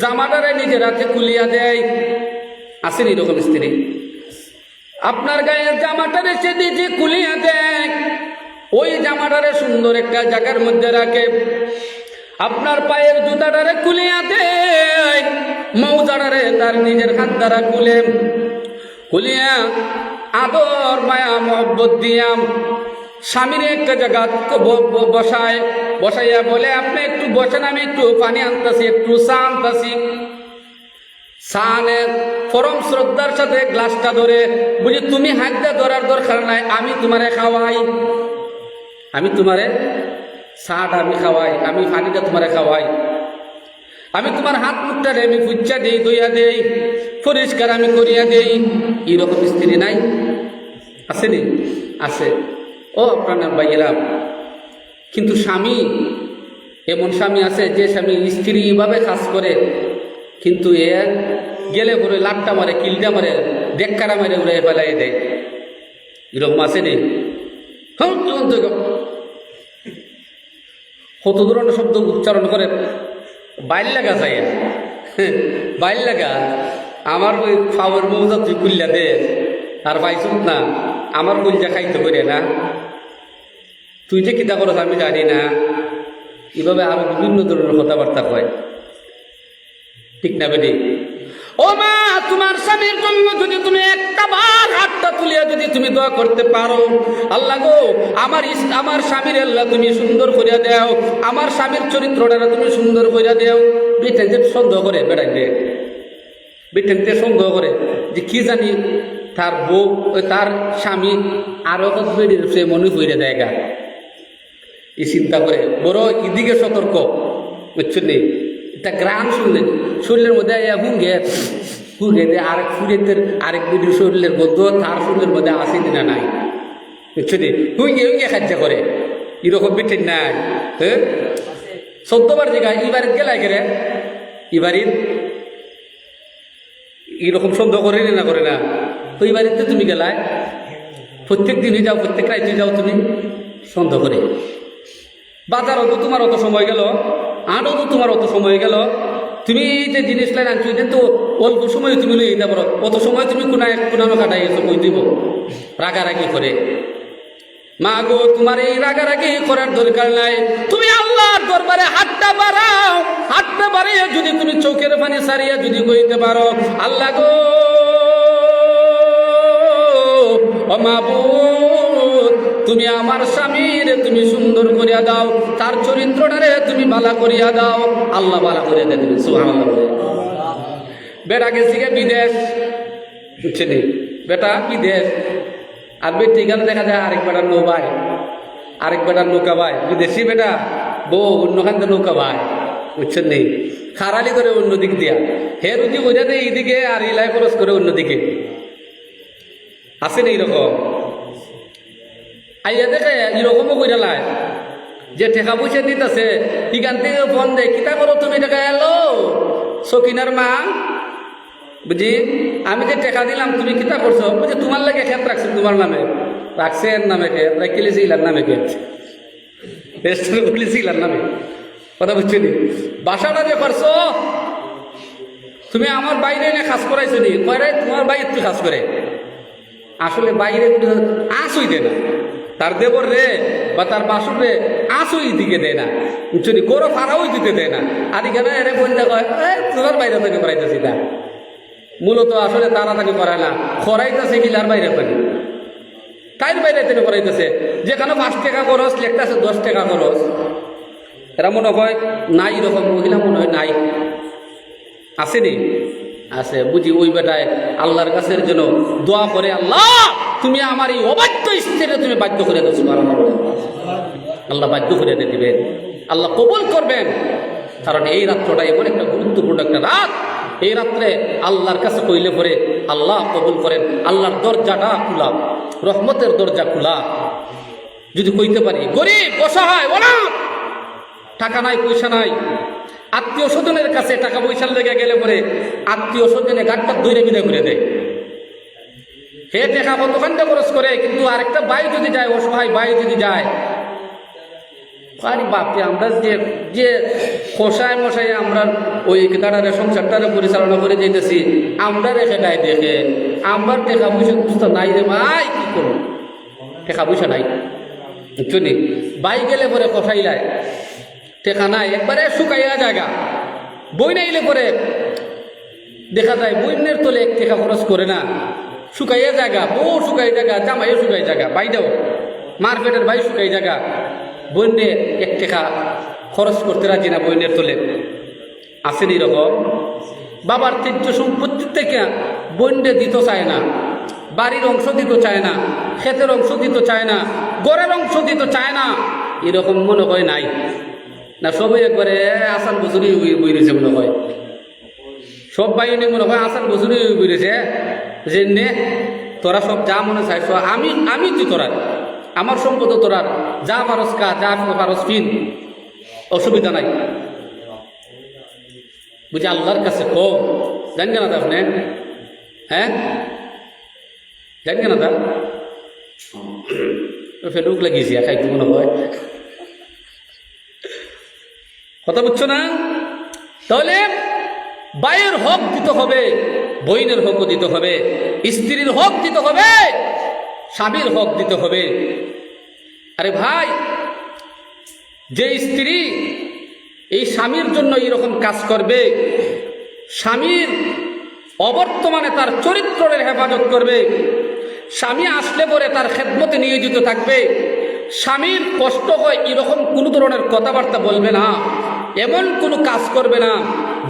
জামাটারে নিজের হাতে খুলিয়া দেয়, আসেন এরকম স্ত্রী? আপনার গায়ের জামাটারে সে নিজে খুলিয়া দেয়, ওই জামাটারে সুন্দর একটা জায়গার মধ্যে রাখে। আপনার পায়ের জুতাটারে খুলিয়া দেয়, মৌজাটারে তার নিজের হাত দ্বারা খুলিয়া আদর মায়া মহব্বত দিয়াম স্বামীর একটা জায়গা বসাইয়া বলে, আপনি একটু বসেন, আমি একটু পানি আনতাছি, একটু চা আনতাছি। সানে পরম শ্রদ্ধার সাথে গ্লাসটা ধরে বুঝি, তুমি হাত দিয়ে ধরার দরকার নাই, আমি তোমারে খাওয়াই, আমি তোমারে চাটা আমি খাওয়াই, আমি পানিটা তোমারে খাওয়াই, আমি তোমার হাত মুখটা আমি ফুচ্চা দেই, ধুইয়া দেই, পরিষ্কার আমি করিয়া দেই। এরকম স্ত্রী নাই? আসেনি? আছে। ও আপনার ভাইয়েরা, কিন্তু স্বামী, এমন স্বামী আছে যে স্বামী স্ত্রী এইভাবে কাজ করে, কিন্তু এ গেলে পরে লাটটা মারে, কিলটা মারে, ডেক্কারা মারে উড়ে ফেলাই দেয়। এরকম আসেনি? কত ধরনের শব্দ উচ্চারণ করে, বাইল লাগা চাই, বাইল লাগা। আমার ওই খাওয়ার মৌজা তুই খুললা দে, আর পাইছ না, আমার কলজা খাইতে করে না, তুই যে কিতা করছ আমি জানি না। এভাবে আরো বিভিন্ন ধরনের কথাবার্তা কয়, ঠিক না বেটি? ও মা, তোমার স্বামীর জন্য যদি তুমি একটা বার হাতটা তুলিয়া যদি তুমি দোয়া করতে পারো, আল্লাহ গো আমার স্বামীর আল্লাহ তুমি সুন্দর করিয়া দেও, আমার স্বামীর চরিত্রটা তুমি সুন্দর করিয়া দেও। বেটেন যে সন্দেহ করে বেড়াইবে, বেটেন যে সন্দেহ করে যে কি জানি তার বউ তার স্বামী আরো বেড়ে সে মনে হইরে দেয়গা, এই চিন্তা করে বড় এদিকে সতর্ক, বুঝছেন? এটা গ্রাম শুনলেন, শরীরের মধ্যে হুঙ্গে আরেক ফুরের আরেক বিডির শরীরের গদ্য তার শরীরের মধ্যে আসে না নাই, বুঝছেন? হুঙ্গে খাদ্য করে, এরকম বেটেন নাই। হ্যাঁ, 14বার জায়গায় এবার গেলাই গেলে এবারই এরকম সন্দেহ করে না করে না, তো এবারিতে তুমি গেলায় প্রত্যেক দিনই যাও, প্রত্যেক রাইতে যাও, তুমি সন্দেহ করে। বাজারও তো তোমার অত সময় গেল, আটও তো তোমার অত সময় গেল, তুমি যে জিনিস লাইন আনছো এটা তো অল্প সময় তুমি লই যেতে পারো, অত সময় তুমি কোনানো কাটাই গেছো, কই দিব রাগারাগি করে। মা গো, তোমার এই রাগারাগি করার দরকার নাই, তুমি আল্লাহর দরবারে হাতটা বাড়াও, হাতটা বাড়িয়ে যদি তুমি চোখের পানি সারিয়া যদি কইতে পারো, আল্লাহ গো ও মাবুদ, তুমি আমার স্বামীর তুমি সুন্দর করিয়া দাও, তার চরিত্রটারে তুমি বালা করিয়া দাও, আল্লাহ বালা করিয়া দেয়। তুমি সুবহানাল্লাহ বলে। বেটা গেছি গে বিদেশ, বুঝছেন? বেটা বিদেশ, আর বেটি গেলে দেখা যায় আরেক বেটার নৌ ভাই, আরেক বেটার নৌকা ভাই, বিদেশি বেটা বউ অন্যখান থেকে নৌকা ভাই, বুঝছেন? নেই খারালি করে অন্যদিক দিয়া, হে রুজি বোঝা দেয় এইদিকে আর ইলাই খরচ করে অন্যদিকে, আসেন এইরকম। আইয়া দেখে এরকমও করে লাই যে টেকা পয়সা দিতেছে, এখান থেকে ফোন দেয়, কিতা করো তুমি? টাকা এলো সকিনার মা, বুঝি আমি যে টেকা দিলাম তুমি কিতা করছো? বুঝি তোমার লাগে খেত রাখছেন, তোমার নামে রাখছেন, নামে খেত রাখিলেছি ইলার নামে খেত বলেছি ইলার নামে, কথা বুঝছি নি? বাসাটা যে করছো তুমি আমার বাইরে এনে কাজ করাইছো নি? কয় তোমার বাইরে তুই কাজ করে, আসলে বাইরে আঁচই দেয় না, তার দেবর রে বা তার বাসুর রে আঁচই দিকে দেয় না, বুঝছি? গরো ফাড়াও দিতে দেয় না। আর এখানে এরে বন্ধা কয় তোমার বাইরে থেকে করাইতেছি না, মূলত আসলে তারা তাকে করায় না, খরাইতেছে কিলার বাইরে পানি, তাই বাইরে থেকে করাইতেছে। যেখানে 5 টাকা খরচ লেখতেছে 10 টাকা খরচ, এরা মনে হয় নাই, এরকম মহিলা মনে হয় নাই, আসেনি? আছে। বুঝি ওই বেটায় আল্লাহর কাছের জন্য দোয়া করে, আল্লাহ তুমি আমার এই অবাধ্য স্ত্রীকে তুমি বাধ্য করে দিচ্ছ, আল্লাহ বাধ্য করে দিবেন, আল্লাহ কবুল করবেন। কারণ এই রাত্রটা এমন একটা গুরুত্বপূর্ণ একটা রাত, এই রাত্রে আল্লাহর কাছে কইলে পরে আল্লাহ কবুল করেন, আল্লাহর দরজাটা খোলা, রহমতের দরজা খোলা। যদি কইতে পারি গরিব অসহায় অনাথ, টাকা নাই পয়সা নাই, আত্মীয় স্বজনের কাছে টাকা পয়সার লেগে গেলে পরে আত্মীয় স্বজনে গাড়টা দৈরে বিদায় করে দেয়, হে টাকা কতখানটা খরচ করে, কিন্তু আরেকটা ভাই যদি যায়, অসহায় ভাই যদি যায়, আরে বাপরে, আমরা যে যে খোসায় মশাই আমরা ওই তারারে সংসারটারে পরিচালনা করে যেতেছি, আমরা রেখে নাই দেখে আমার টাকা পয়সা বুঝতে নাই রে ভাই, কি করবো, টাকা পয়সা নাই চলি বাই গেলে পরে খসাইলায় টেকা নাই, একবারে শুকাইয়া জায়গা। বই নাইলে পরে দেখা যায় বইনের তোলে এক টাকা খরচ করে না, শুকাইয়া জায়গা, বউ শুকাই জায়গা, জামাইও শুকাই জায়গা, বাইদেও মার্কেটের ভাই শুকাই জায়গা, বইনে এক টাকা খরচ করতে রাজি না বইনের তোলে। আসেন এরকম বাবার তীর্থ সম্পত্তির থেকে বইনে দিতে চায় না, বাড়ির অংশ দিতে চায় না, ক্ষেতের অংশ দিতে চায় না, গড়ের অংশ দিতে চায় না, এরকম মনে হয় নাই না? সবাই একবারে আসান বছরই বইরেছে মনে হয়, সব বাহিনী মনে হয় আসান বছরই বইরেছে যে নে তোরা সব যা মনে চাইছ, আমি তুই তোরার, আমার সম্পদ তোরার, যা পারস কা, যা পারস ফিন, অসুবিধা নাই। বুঝি আল্লাহর কাছে কো জানবে না আপনি? হ্যাঁ জানবে না? ফেরুক লাগিয়েছি খাইতে মনে হয়, কথা বুঝছো না? তাহলে ভাইয়ের হক দিতে হবে, বইনের হকও দিতে হবে, স্ত্রীর হক দিতে হবে, স্বামীর হক দিতে হবে। আরে ভাই, যে স্ত্রী এই স্বামীর জন্য এইরকম কাজ করবে, স্বামীর অবর্তমানে তার চরিত্রের হেফাজত করবে, স্বামী আসলে পরে তার খেদমতে নিয়োজিত থাকবে, স্বামীর কষ্ট হয় এরকম কোনো ধরনের কথাবার্তা বলবে না, এমন কোনো কাজ করবে না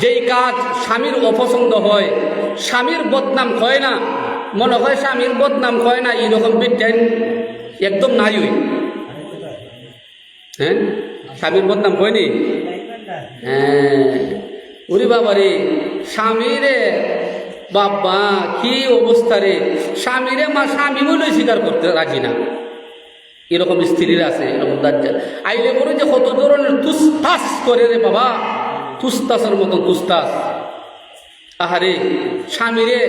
যেই কাজ স্বামীর অপছন্দ হয়, স্বামীর বদনাম হয় না, মনে হয় স্বামীর বদনাম হয় না, এরকম বিজ্ঞান একদম নাই। ওই হ্যাঁ স্বামীর বদনাম হয়নি? হ্যাঁ ওরে বাবা রে, স্বামীরে বাবা কি অবস্থা রে, স্বামীরে স্বামী বলে স্বীকার করতে রাজি না, এরকম স্ত্রীরা আছে, এরকম দাজ্জাল আইলে পরে যে কত ধরনের তুস্তাস করে রে বাবা, তুস্তাসের মতন তুস্তাস। আহারে স্বামীরে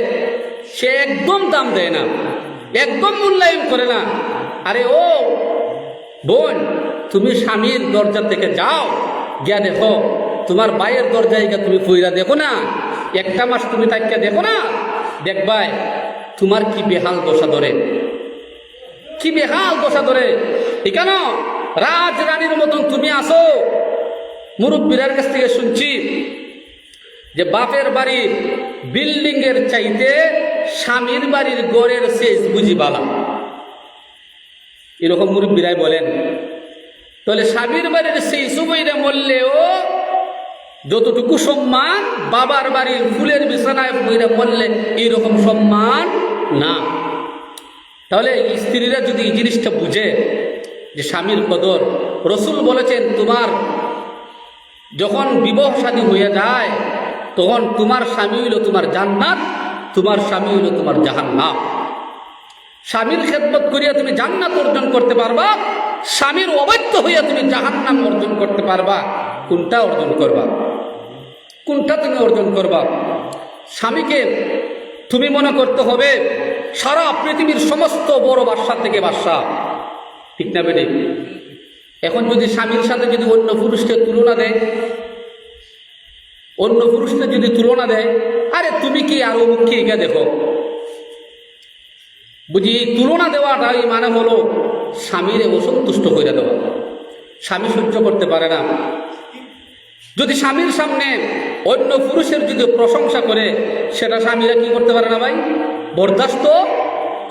সে একদম দাম দেয় না, একদম মূল্যায়ন করে না। আরে ও বোন, তুমি স্বামীর দরজা থেকে যাও, গিয়া দেখো তোমার ভাইয়ের দরজায় গিয়ে তুমি ফইরা দেখো না, একটা মাস তুমি তাকিয়া দেখো না, দেখবাই তোমার কি বেহাল দশা ধরে, কি বেহাল দশা ধরে। কেন রাজ রানীর মতন তুমি আসো? মুরব্বীর কাছ থেকে শুনছি যে বাপের বাড়ির বিল্ডিং এর চাইতে স্বামীর বাড়ির গড়ের শেষ বুঝি বালা, এরকম মুরব্বীরাই বলেন। তাহলে স্বামীর বাড়ির সেই সময়টা মরলেও যতটুকু সম্মান বাবার বাড়ির ফুলের বিছানায় বইরা মরলে এইরকম সম্মান না। তাহলে স্ত্রীরা যদি এই জিনিসটা বুঝে যে স্বামীর কদর, রসুল বলেছেন তোমার যখন বিবাহ শাদী হয়ে যায় তখন তোমার স্বামী হইল তোমার জান্নাত, তোমার স্বামী হইল তোমার জাহান্নাম। স্বামীর খেদমত করিয়া তুমি জান্নাত অর্জন করতে পারবা, স্বামীর অবাধ্য হইয়া তুমি জাহান্নাম অর্জন করতে পারবা। কোনটা অর্জন করবা? কোনটা তুমি অর্জন করবা? স্বামীকে তুমি মনে করতে হবে সারা পৃথিবীর সমস্ত বড় বাদশা থেকে বাদশা, ঠিক না বেটি? এখন যদি স্বামীর সাথে যদি অন্য পুরুষকে তুলনা দেয়, অন্য পুরুষকে যদি তুলনা দেয়, আরে তুমি কি আর অমুককে এগিয়ে দেখো, বুঝি তুলনা দেওয়াটাই মানে হলো স্বামীরে অসন্তুষ্ট করে দেওয়া। স্বামী সহ্য করতে পারে না। যদি স্বামীর সামনে অন্য পুরুষের যদি প্রশংসা করে, সেটা স্বামীরা কি করতে পারে না ভাই? বরদাস্ত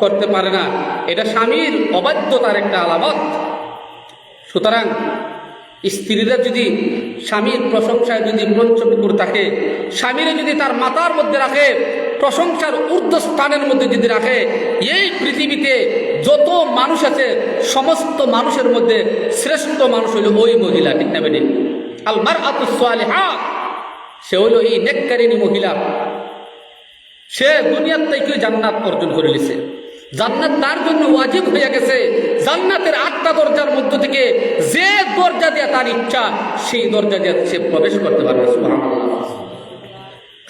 করতে পারে না। এটা স্বামীর অবাধ্যতার একটা আলামত। সুতরাং স্ত্রীরা যদি স্বামীর প্রশংসায় যদি পঞ্চমুকুর থাকে, স্বামীরা যদি তার মাথার মধ্যে রাখে, প্রশংসার ঊর্ধ্বস্থানের মধ্যে যদি রাখে, এই পৃথিবীতে যত মানুষ আছে সমস্ত মানুষের মধ্যে শ্রেষ্ঠ মানুষ হইল ওই মহিলা, ঠিক না বেটি? আল মারআতুস সালিহা, সে হইল এই নেককারিনী মহিলা। সে দুনিয়ার থেকে জান্নাত অর্জন করে নিছে, জান্নাত তার জন্য ওয়াজিব হয়ে গেছে। জান্নাতের 8টা দরজার মধ্য থেকে যে দরজা দিয়ে তার ইচ্ছা সেই দরজা দিয়ে সে প্রবেশ করতে পারবে। সুবহানাল্লাহ।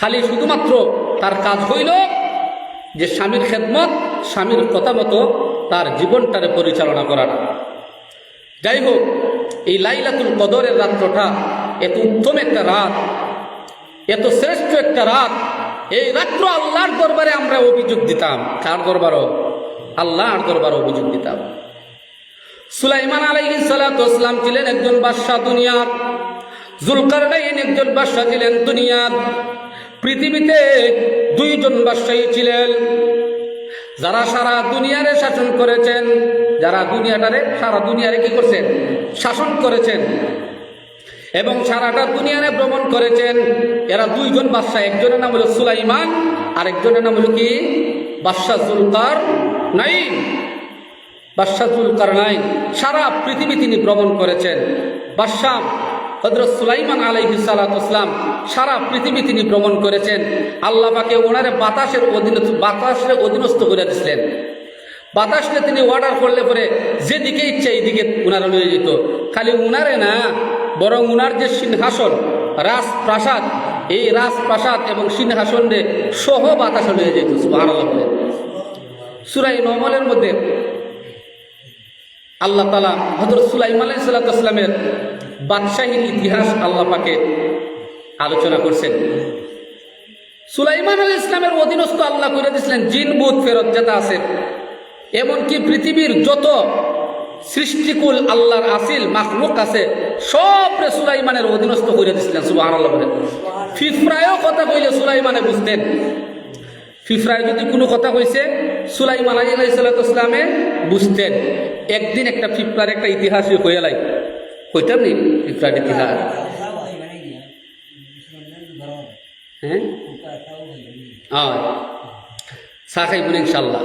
খালি শুধুমাত্র তার কাজ হইল যে স্বামীর খেদমত, স্বামীর কথা মতো তার জীবনটারে পরিচালনা করাটা। যাই হোক, এই লাইলাতুল কদরের রাত্রটা এত উত্তম একটা রাত, এত শ্রেষ্ঠ একটা রাত। এই রাত্র আল্লাহর দরবারে আমরা অভিযোগ দিতাম। কার দরবারও? আল্লাহর দরবারে অভিযোগ দিতাম। সুলাইমান আলাইহিস সালাতু ওয়াস সালাম ছিলেন একজন বাদশা দুনিয়ার। যুলকারনাইন একজন বাদশা ছিলেন দুনিয়ার। পৃথিবীতে দুইজন বাদশাহী ছিলেন যারা সারা দুনিয়ারে শাসন করেছেন, যারা সারা দুনিয়ারে কি করছেন? শাসন করেছেন এবং সারাটা দুনিয়ারে ভ্রমণ করেছেন। এরা দুইজন বাদশা, একজনের নাম হলো সুলাইমান আর একজনের নাম হলো কি? বাদশা যুলকারনাইন। বাদশা যুলকারনাইন সারা পৃথিবী তিনি ভ্রমণ করেছেন। বাদশা হযরত সুলাইমান আলাইহিস সালাতু ওয়াস সালাম সারা পৃথিবী তিনি ভ্রমণ করেছেন। আল্লাহ পাকে ওনারে বাতাসের অধীনস্থ করে দিয়েছিলেন। বাতাসকে তিনি অর্ডার করলে পরে যেদিকে ইচ্ছা এইদিকে উনারা লয়ে যেত। খালি উনারে না, বরং উনার যে সিংহাসন, রাজপ্রাসাদ, এই রাজপ্রাসাদ এবং সিংহাসনে সহ বাতাস লয়ে যেত। সুবহানাল্লাহ। সূরা নমলের মধ্যে আল্লাহ তাআলা হযরত সুলাইমান আলাইহিস সালাতু ওয়াস সালামের বাদশাহীর ইতিহাস আল্লাহ পাকে আলোচনা করছেন। সুলাইমান আলাইহিস সালামের অধীনস্থ আল্লাহ করে দিয়েছিলেন জিন, ভূত, ফেরেশতা যেটা আছে, এমনকি পৃথিবীর যত সৃষ্টিকুল আল্লাহর আসিল মাখলুক আছে সবরে সুলাইমানের অধীনস্থ করে দিয়েছিলেন। সুবহানাল্লাহ। ফিফরায়ও কথা কইলে সুলাইমানে বুঝতেন। ফিফরায় যদি কোনো কথা কইছে সুলাইমান আলাইহিস সালাতু ওয়াস সালামে বুঝতেন। একদিন একটা ফিফরার একটা ইতিহাস হয়ে লাই কইতাম নি, ফিফরার ইতিহাস। হ্যাঁ, চা খাইবেন ইনশাল্লাহ।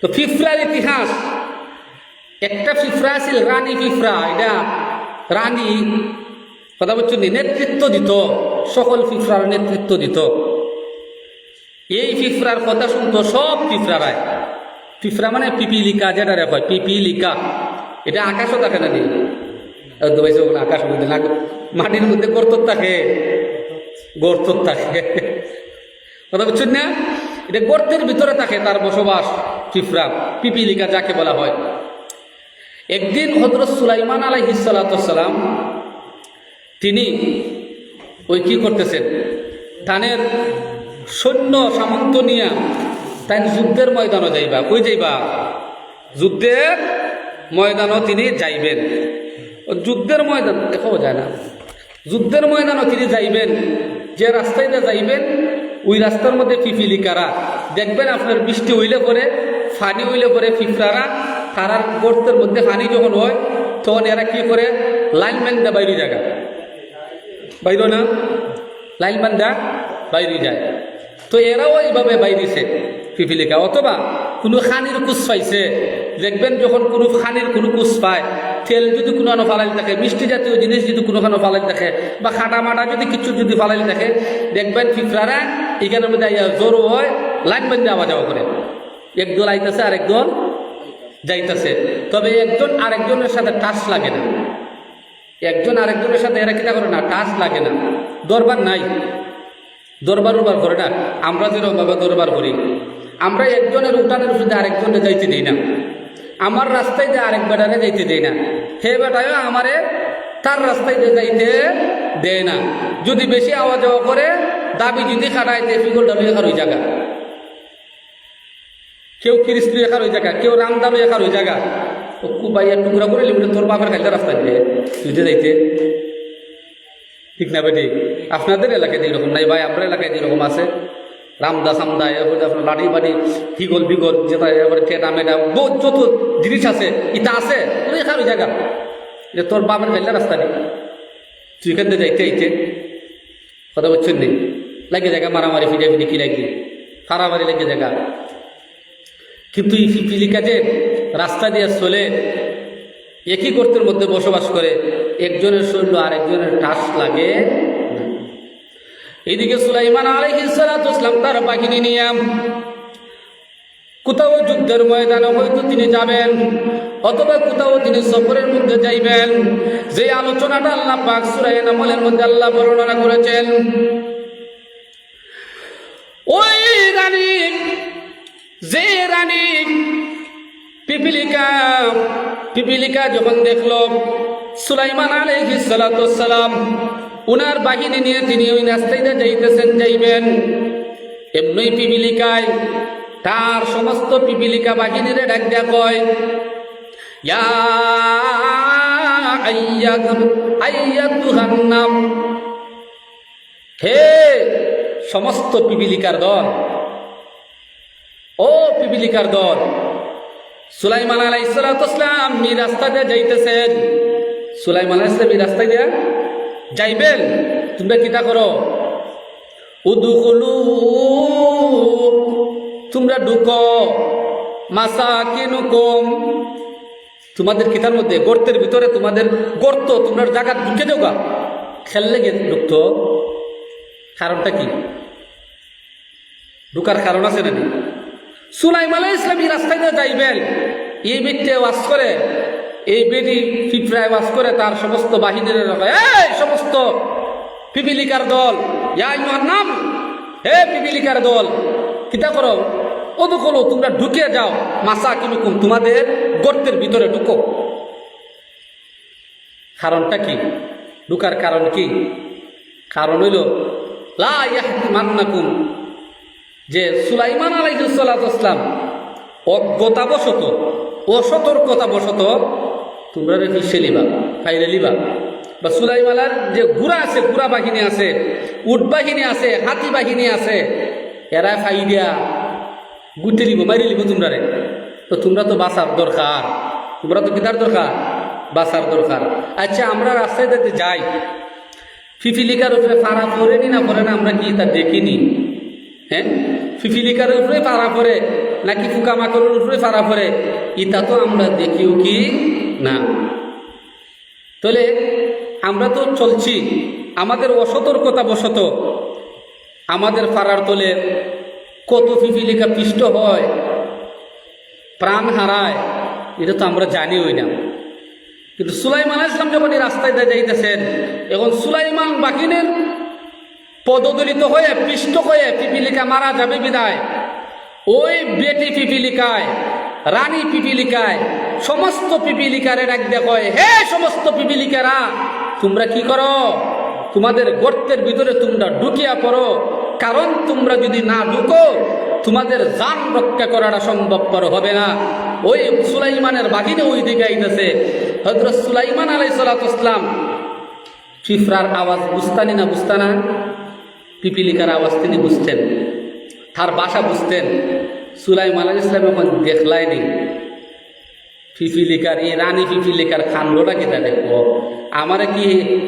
তো ফিফরার ইতিহাস, একটা ফিফরা ছিল রানী ফিফরা। এটা রানী কথা বলছেন, নেতৃত্ব দিত, সকল ফিফরার নেতৃত্ব দিত। এই ফিফরার কথা শুনতো সব ফিফরারায়। ফিফরা মানে পিপিলিকা, যেটা রেখা পিপিলিকা, এটা আকাশও থাকে না, নেই আকাশ মধ্যে না, মাটির মধ্যে গর্ত থাকে, গর্ত থাকে, কথা বলছেন না? এটা গর্তের ভিতরে থাকে তার বসবাস। ফিফরা, পিপিলিকা যাকে বলা হয়। একদিন হযরত সুলাইমান আলাইহিস সালাতু ওয়াস সালাম তিনি ওই কি করতেছেন, তানের সৈন্য সামন্ত নিয়ে তাই যুদ্ধের ময়দানও যাইবা। কই যাইবা? যুদ্ধের ময়দানও তিনি যাইবেন। যুদ্ধের ময়দান দেখাও যায় না, যুদ্ধের ময়দানও তিনি যাইবেন। যে রাস্তায় যাইবেন ওই রাস্তার মধ্যে পিপিলিকারা দেখবেন আপনার বৃষ্টি হইলে পরে, ফানি হইলে পরে ফিফরারা তারার গর্তের মধ্যে পানি যখন হয় তখন এরা কি করে, লাইন বান্ধা বাইরে জায়গা বাইর না, লাইন বান্ধা বাইরে যায়। তো এরাও এইভাবে বাইরেছে পিপিলিকা। অথবা কোনো খানির কুচ পাইছে, দেখবেন যখন কোনো খানির কোনো কুচ পায়, তেল যদি কোনো ফালাইল থাকে, মিষ্টি জাতীয় জিনিস যদি কোনোখানে ফালাইল থাকে, বা খাটা মাটা যদি কিছু যদি ফালাইল থাকে, দেখবেন ফিফরারা এখানের মধ্যে জোরও হয়, লাইন বান্ধে আওয়া যাওয়া করে। একদল আইতেছে আর একদল যাইতেছে। তবে একজন আরেকজনের সাথে টাচ লাগে না, একজন আরেকজনের সাথে এরা কিনা করে না, টাচ লাগে না। দরবার নাই, দরবার উবার করে না। আমরা যেরকমভাবে দরবার করি, আমরা একজনের উঠানের উপরে আরেকজনে যাইতে দিই না, আমার রাস্তায় যে আরেক বেটারে যাইতে দেয় না, হে বেটায়ও আমারে তার রাস্তায় যে যাইতে দেয় না। যদি বেশি আওয়া যাওয়া করে, দাবি যদি খাটাইতে ফিগল ডাবি এখার ওই জায়গা, কেউ খিরিস্ত্রি এখার ওই জায়গা, কেউ রামদালু এখার ওই জায়গা। তো কুবাইয়া টুকরা করে লিখলে তোর বাপের খাইতে রাস্তায় দিয়ে তুই যাইতে, ঠিক না বেটি? আপনাদের এলাকায় যেরকম নাই ভাই, আপনার এলাকায় যেরকম আছে, রামদা সামদা, এরপরে আপনার লাঠি বাড়ি, ফিগল বিগল, যেটা এরপরে টেটা মেটা যত জিনিস আছে, ইটা আছে এখানে ওই জায়গা, যে তোর বাপের খাইলে রাস্তা নেই, তুই এখান থেকে যাইতে আইতে কথা বলছেন নেই, লাগে জায়গা মারামারি ফিজা ফিজি কি লাগি, ফারামারি লাগে জায়গা। কিন্তু এই পিপিলিকা যে রাস্তা দিয়ে চলে, একই গর্তের মধ্যে বসবাস করে, একজনের শৈল্য আর একজনের টাস লাগে। এইদিকে সুলাইমান আলাইহিস সালাতু ওয়াস সালাম তার বাহিনী নিয়ে কোথাও যুদ্ধের ময়দানে হয়তো তিনি যাবেন, অথবা কোথাও তিনি সফরের মধ্যে যাইবেন। যে আলোচনাটা আল্লাহ পাক সূরা নামলের মধ্যে আল্লাহ বর্ণনা করেছেন, ওই রানী, যে রানী পিপিলিকা যখন দেখলো সুলাইমান আলাইহিস সালাতু ওয়াস সালাম উনার বাহিনী নিয়ে তিনি ওই রাস্তায় যাইতেছেন, যাইবেন। এমনি পিপিলিকায় তার সমস্ত পিপিলিকা বাহিনীরে ডাক দেয়া কয়, ইয়া আইয়াতুহান নাম, হে সমস্ত পিপিলিকার দল, ও পিপিলিকার দল। সুলাইমান আলাইহিস সালাতু ওয়াস সালাম এই রাস্তা দিয়ে যাইতেছেন। সুলাইমান আলাইহিস সালাম এই রাস্তায় দিয়ে যাইবেন, তোমরা কিতা করো, উদুখুলু, তোমরা ঢুকো, মাসাকিনুকুম, তোমাদের কিতার মধ্যে গর্তের ভিতরে, তোমাদের গর্ত, তোমরা জায়গা ঢুকে যাওগা, খেললে গিয়ে ঢুকতো। কারণটা কি? ঢুকার কারণ আছে নাকি? সুলাইমান আলাইহিস সালাম এই রাস্তায় দিয়ে যাইবেন, এই বেটে ওয়াজ করে, এই বেটি পিঁপড়ায় ওয়াজ করে তার সমস্ত বাহিনীর, এই সমস্ত পিপিলিকার দল, ইয়া আইয়ুহান নাম, হে পিপিলিকার দল, কিতা করো, ওদুখুলু, তোমরা ঢুকে যাও, মাসাকিনুকুম, তোমাদের গর্তের ভিতরে ঢুকো। কারণটা কি? ঢুকার কারণ কি? কারণ হইল লা ইয়াহতিমান্নাকুম, যে সুলাইমান আলাইহিস সালাতু ওয়াস সালাম অজ্ঞতাবশত, অসতর্কতাবশত তোমরা ফিসে লিবা, ফাইলে লিবা, বা সুলাইমানের যে ঘোড়া আছে, ঘোড়া বাহিনী আছে, উট বাহিনী আছে, হাতি বাহিনী আছে, এরা ফাই দিয়া গুটে লিব, মারি লিব তোমরা রে। তো তোমরা তো বাঁচার দরকার, তোমরা তো কিতার দরকার, বাঁচার দরকার। আচ্ছা, আমরা রাস্তায় যেতে যাই, পিপিলিকার উপরে পাড়া পড়ে নি না পড়ে না, আমরা কি তা দেখিনি? হ্যাঁ, পিপিলিকার উপরে পাড়া পড়ে নাকি পোকামাকড়ের উপরে পাড়া পড়ে, ইটা তো আমরা দেখিও কি না। তাহলে আমরা তো চলছি, আমাদের অসতর্কতা বশত আমাদের পাড়ার তলে কত পিপিলিকা পিষ্ট হয়, প্রাণ হারায়, এটা তো আমরা জানিওই না। কিন্তু সুলাইমান আলাইহিস সালাম যখন এই রাস্তায় যাইতেছেন, এখন সুলাইমান বাহিনীর পদদলিত হয়ে, পিষ্ট হয়ে পিপিলিকা মারা যাবে বিদায়, ওই বেটি পিপিলিকায়, রানী পিপিলিকায়, সমস্ত পিপিলিকারে ডাক দেখো, হে সমস্ত পিপিলিকারা, তোমরা কি করো, তোমাদের গর্তের ভিতরে তোমরা ঢুকিয়া পড়ো। কারণ তোমরা যদি না ঢুকো, তোমাদের জান রক্ষা করাটা সম্ভবপর হবে না। ওই সুলাইমানের বাহিনী ওই দিকে আইতেছে। হযরত সুলাইমান আলাইহিস সালাতু ওয়াস সালাম পিঁপড়ার আওয়াজ বুঝতানি না, বুঝতানা, পিপিলিকার আওয়াজ তিনি বুঝতেন, তার ভাষা বুঝতেন। সুলাইমান আলাইহিস সালাম এখন দেখলাইনি পিপিলিকার, এই রানী পিপিলিকার কাণ্ডটা কিতা দেখবো, আমারে কি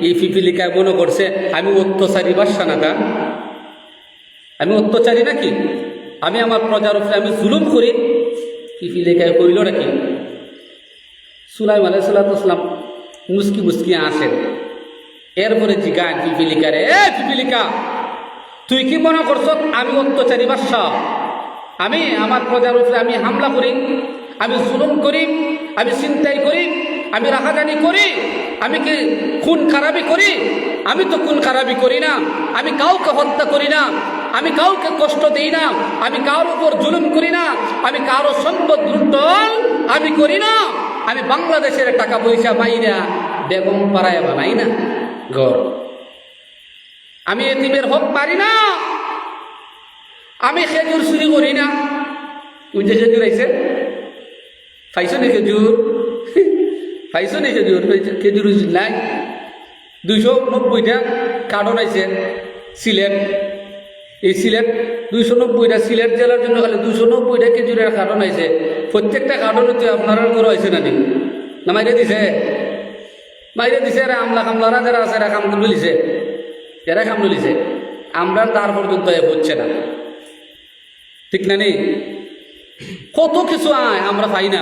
এই পিপিলিকায় মনে করছে আমি অত্যাচারী বাদশা না, তা আমি অত্যাচারী নাকি, আমি আমার প্রজার উপরে আমি জুলুম করি, পিপিলিকায় করিল নাকি? সুলাইমান আলাইহিস সালাতু ওয়াস সালাম মুস্কি মুস্কি আসেন। এরপরে জিগান পিপিলিকারে, এ পিপিলিকা, তুই কি মনে করছ আমি অত্যাচারী বাদশা, আমি আমার প্রজার উপরে আমি হামলা করি, আমি জুলুম করি, আমি ছিনতাই করি, আমি রাহাজানি করি, আমি কি খুন খারাপি করি? আমি তো খুন খারাপি করি না, আমি কাউকে হত্যা করি না, আমি কাউকে কষ্ট দিই না, আমি কারোর উপর জুলুম করি না, আমি কারো সম্পদ লুণ্ঠন আমি করি না, আমি বাংলাদেশের টাকা পয়সা পাইরা বেগম পাড়ায় বানাই না ঘর, আমি এতিমের হক পারি না, আমি খেজুর চুরি করি না। ওই যে খেজুর আইছে, পাইছো নি খেজুর? পাইছো নি খেজুর? খেজুর নাই, 290টা কার্টন আইছে সিলেট, এই সিলেট 290টা, সিলেট জেলার জন্য খালি 290টা খেজুরের কার্টন আইছে। প্রত্যেকটা কার্টনতে আপনারা করে হয়েছে না না মাইরে দিছে? মাইরে দিছে, এরা আমলা কামলারা যারা আছে এরা কাম লিছে, এরা কাম লিছে, আমরা তার পর্যন্ত হচ্ছে না, ঠিক না নেই? কত কিছু আয় আমরা পাই না,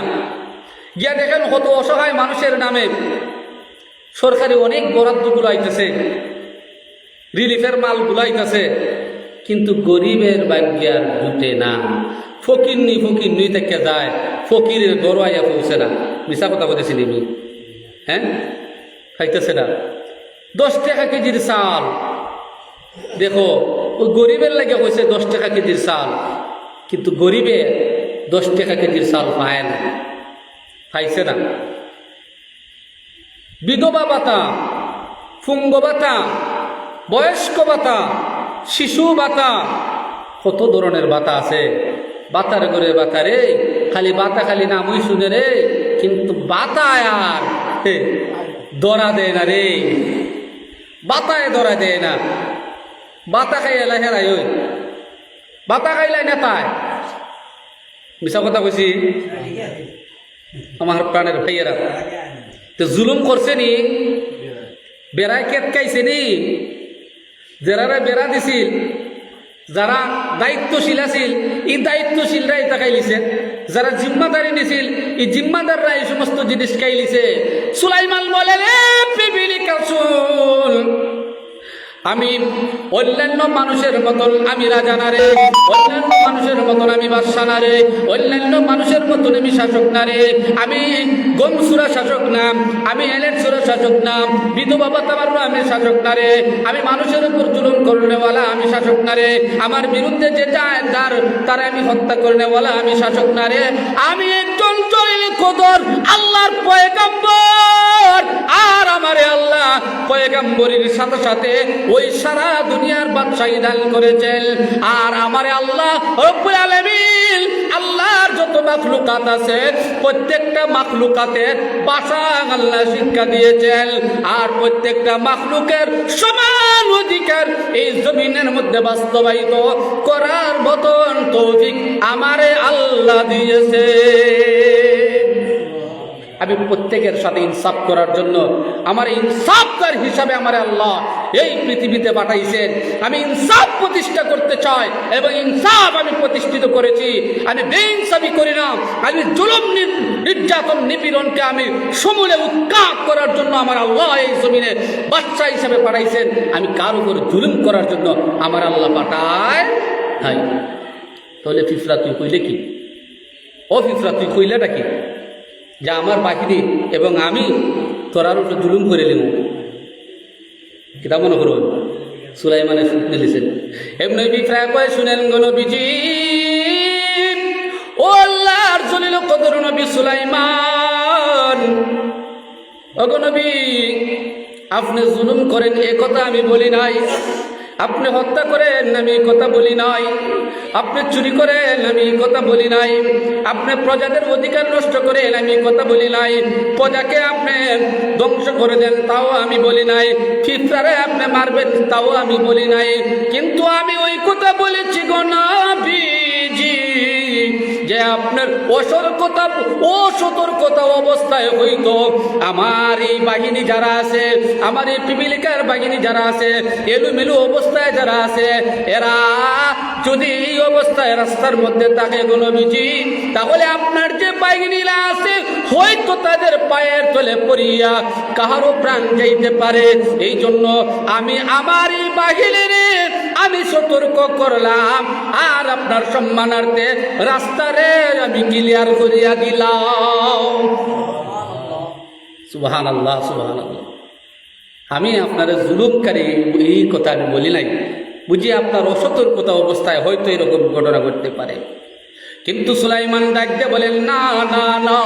গিয়া দেখেন কত অসহায় মানুষের নামে সরকারি অনেক বরাদ্দগুলো আইতেছে, রিলিফের মালগুলো আইতেছে, কিন্তু গরিবের ভাগ্যার জুটে না। ফকির থেকে যায়, ফকিরের গড়াইয়া পৌঁছে না। মিশা কথা বলেছি নিবি, হ্যাঁ, খাইতেছে না। 10 টাকা কেজির চাল, দেখো ওই গরিবের লাগে হয়েছে 10 টাকা কেজির চাল, কিন্তু গরিবে 10 টাকা কেজির চাল পায় না, পাইছে না। বিধবা ভাতা, পুঙ্গ ভাতা, বয়স্ক ভাতা, শিশু ভাতা, কত ধরনের ভাতা আছে। বাতার করে বাতা রে, খালি বাতা খালি নামই শুনে রে, কিন্তু বাতা আর ধরা দেয় না রে, বাতায় ধরা দেয় না। বাতা খাই এলা হেরাই ওই বাতা খাইলাই না তাই মিশা কথা কইছি আমার প্রাণের ভাইয়েরা। তো জুলুম করছে নি, বেড়ায় কেটকাইছে নি, যারা বেড়া দিছিল, যারা দায়িত্বশীল আছিল এই দায়িত্বশীলরা এটা খাইলিছে, যারা জিম্মাদারি নিছিল এই জিম্মাদাররা এই সমস্ত জিনিস খাইলিছে। সুলাইমান বলে রে পিপিলি কাসুল, আমি অন্যান্য মানুষের মতন আমি রাজা না রে, অন্যান্য মানুষের মতন আমি বাদশা না রে, অন্যান্য মানুষের মতন আমি শাসক না রে, আমি গমসুরা শাসক না, আমি এলেটসুরা শাসক না, বিধবা ভাতাবারও আমি শাসক না রে, আমি মানুষের উপর জুলুম করনেওয়ালা আমি শাসক না রে, আমার বিরুদ্ধে যেটা তারা আমি হত্যা করনেওয়ালা আমি শাসক না রে, আমি একজন জলিল কদর আল্লাহর পয়গম্বর। আর আমারে আল্লাহ পয়গম্বরের সাথে সাথে ওই সারা দুনিয়ার বাদশাহী দান করেছেন। আর আমারে আল্লাহ রব্বুল আলামিন আল্লাহর যত মাখলুকাত আছে প্রত্যেকটা মাখলুকাতের ভাষা আল্লাহ শিক্ষা দিয়েছেন। আর প্রত্যেকটা মাখলুকের সমান অধিকার এই জমিনের মধ্যে বাস্তবায়িত করার মতন তৌফিক আমারে আল্লাহ দিয়েছে। আমি প্রত্যেকের সাথে ইনসাফ করার জন্য আমার ইনসাফকার হিসাবে আমার আল্লাহ এই পৃথিবীতে পাঠাইছেন। আমি ইনসাফ প্রতিষ্ঠা করতে চাই এবং ইনসাফ আমি প্রতিষ্ঠিত করেছি। আমি বেইনসাফি করি না, আমি জুলুম নির্যাতন নিপীড়নকে আমি সমূলে উৎখাত করার জন্য আমার আল্লাহ এই জমিনে বাদশা হিসাবে পাঠাইছেন। আমি কার উপর জুলুম করার জন্য আমার আল্লাহ পাঠায় নাই। তাহলে ফিফরা তুই কইলে কি? ও ফিফরা তুই কইলেটা কি? যা আমার বাহিনী এবং আমি তোরার উপর জুলুম করে নিব, কিতা মনে করুন? সুলাইমানে শুনে দিয়েছেন এমনি বিফ্রায় কয় শুনেন গো নবীজি, ও আল্লাহর জলিল কদর নবী সুলাইমান, ও গো নবী আপনি জুলুম করেন এ কথা আমি বলি নাই, আপনি হত্যা করেন আমি কথা বলি নাই, আপনি চুরি করেন আমি কথা বলি নাই, আপনি প্রজাদের অধিকার নষ্ট করেন আমি কথা বলি নাই, প্রজাকে আপনি ধ্বংস করে দেন তাও আমি বলি নাই, ফিতরারে আপনি মারবেন তাও আমি বলি নাই, কিন্তু আমি ওই কথা বলেছি গো নবীজি যে আপনার অসতর্কতা অবস্থায় হইতো আমার এই বাহিনী যারা আছে, আমার এই পিপিলিকার বাহিনী যারা আছে, এলোমেলো অবস্থায় যারা আছে, এরা যদি এই অবস্থায় রাস্তার মধ্যে থাকে গো নবীজি, তাহলে আপনার যে বাহিনীরা আছে হয়তো তাদের পায়ের তলে পড়িয়া কাহারও প্রাণ যাইতে পারে। এই জন্য আমি আমার এই বাহিনীর আমি সতর্ক করলাম আর আপনার সম্মানার্থে রাস্তারে আমি ক্লিয়ার করিয়া দিলাম। সুবহানাল্লাহ, সুবহানাল্লাহ। আমি আপনার জুলুমকারী এই কথা আমি বলি নাই, বুঝি আপনার অসতর্কতা অবস্থায় হয়তো এরকম ঘটনা ঘটতে পারে। কিন্তু সুলাইমান ডাক দিয়ে বলেন না না না,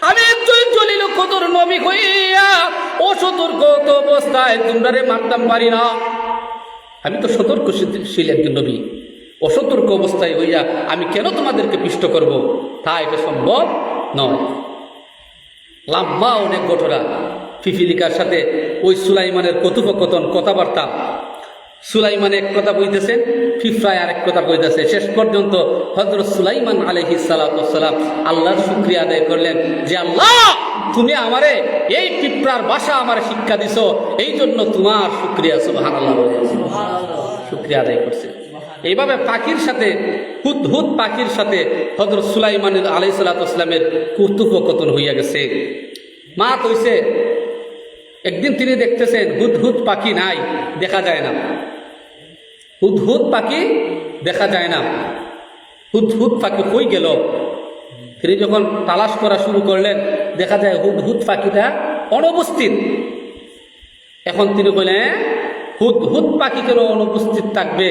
আমি একজন জলিল কদর নবী হইয়া অসতর্ক অবস্থায় তোমরা মারতাম পারি না। আমি তো সতর্কশীল একজন নবী, অসতর্ক অবস্থায় হইয়া আমি কেন তোমাদেরকে পিষ্ট করব? তা এটা সম্ভব নয়। লম্বা অনেক ঘটনা পিপিলিকার সাথে ওই সুলাইমানের কথোপকথন, কথাবার্তা। সুলাইমান এক কথা বলতেছেন, ফিফরায় আরেক কথা বলতেছে। শেষ পর্যন্ত হযরত সুলাইমান আলাইহিস সালাতু ওয়াস সালাম আল্লাহর শুকরিয়া আদায় করলেন যে আল্লাহ তুমি আমারে এই পিঁপড়ার ভাষা আমার শিক্ষা দিছো, এই জন্য তোমার শুকরিয়া। সুবহানাল্লাহ, শুকরিয়া আদায় করছে। এইভাবে পাখির সাথে হুদহুদ পাখির সাথে হযরত সুলাইমান আলাইহিস সালাতু ওয়াস সালামের কথোপকথন হইয়া গেছে। মা কইছে একদিন তিনি দেখতেছেন হুদহুদ পাখি নাই, দেখা যায় না, হুদহুদ পাখি দেখা যায় না, হুদহুদ পাখি কই গেল? তিনি যখন তালাশ করা শুরু করলেন দেখা যায় হুদহুদ পাখিটা অনুপস্থিত। এখন তিনি বললেন হুদহুদ পাখি কেন অনুপস্থিত থাকবে?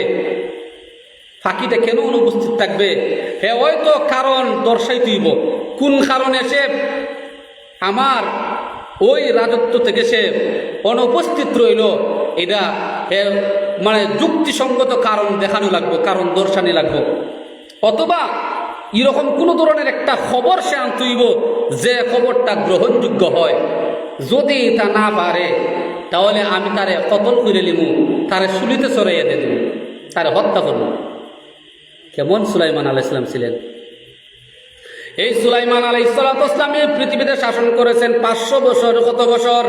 পাখিটা কেন অনুপস্থিত থাকবে? হে হয়তো কারণ দর্শাই তুইব, কোন কারণে সে আমার ওই রাজত্ব থেকে সে অনুপস্থিত রইল, এটা মানে যুক্তিসঙ্গত কারণ দেখানো লাগবে, কারণ দর্শানি লাগবে, অথবা এরকম কোনো ধরনের একটা খবর সে আনতেইব যে খবরটা গ্রহণযোগ্য হয়। যদি তা না পারে তাহলে আমি তারে কতল করে নিব, তারে শুলিতে চড়াইয়া দিয়ে দেব, তারে হত্যা করব। কেমন সুলাইমান আলাইহিস সালাম ছিলেন? এই সুলাইমান আলাইহিস সালাম এই পৃথিবীতে শাসন করেছেন 500 বছর। কত বছর?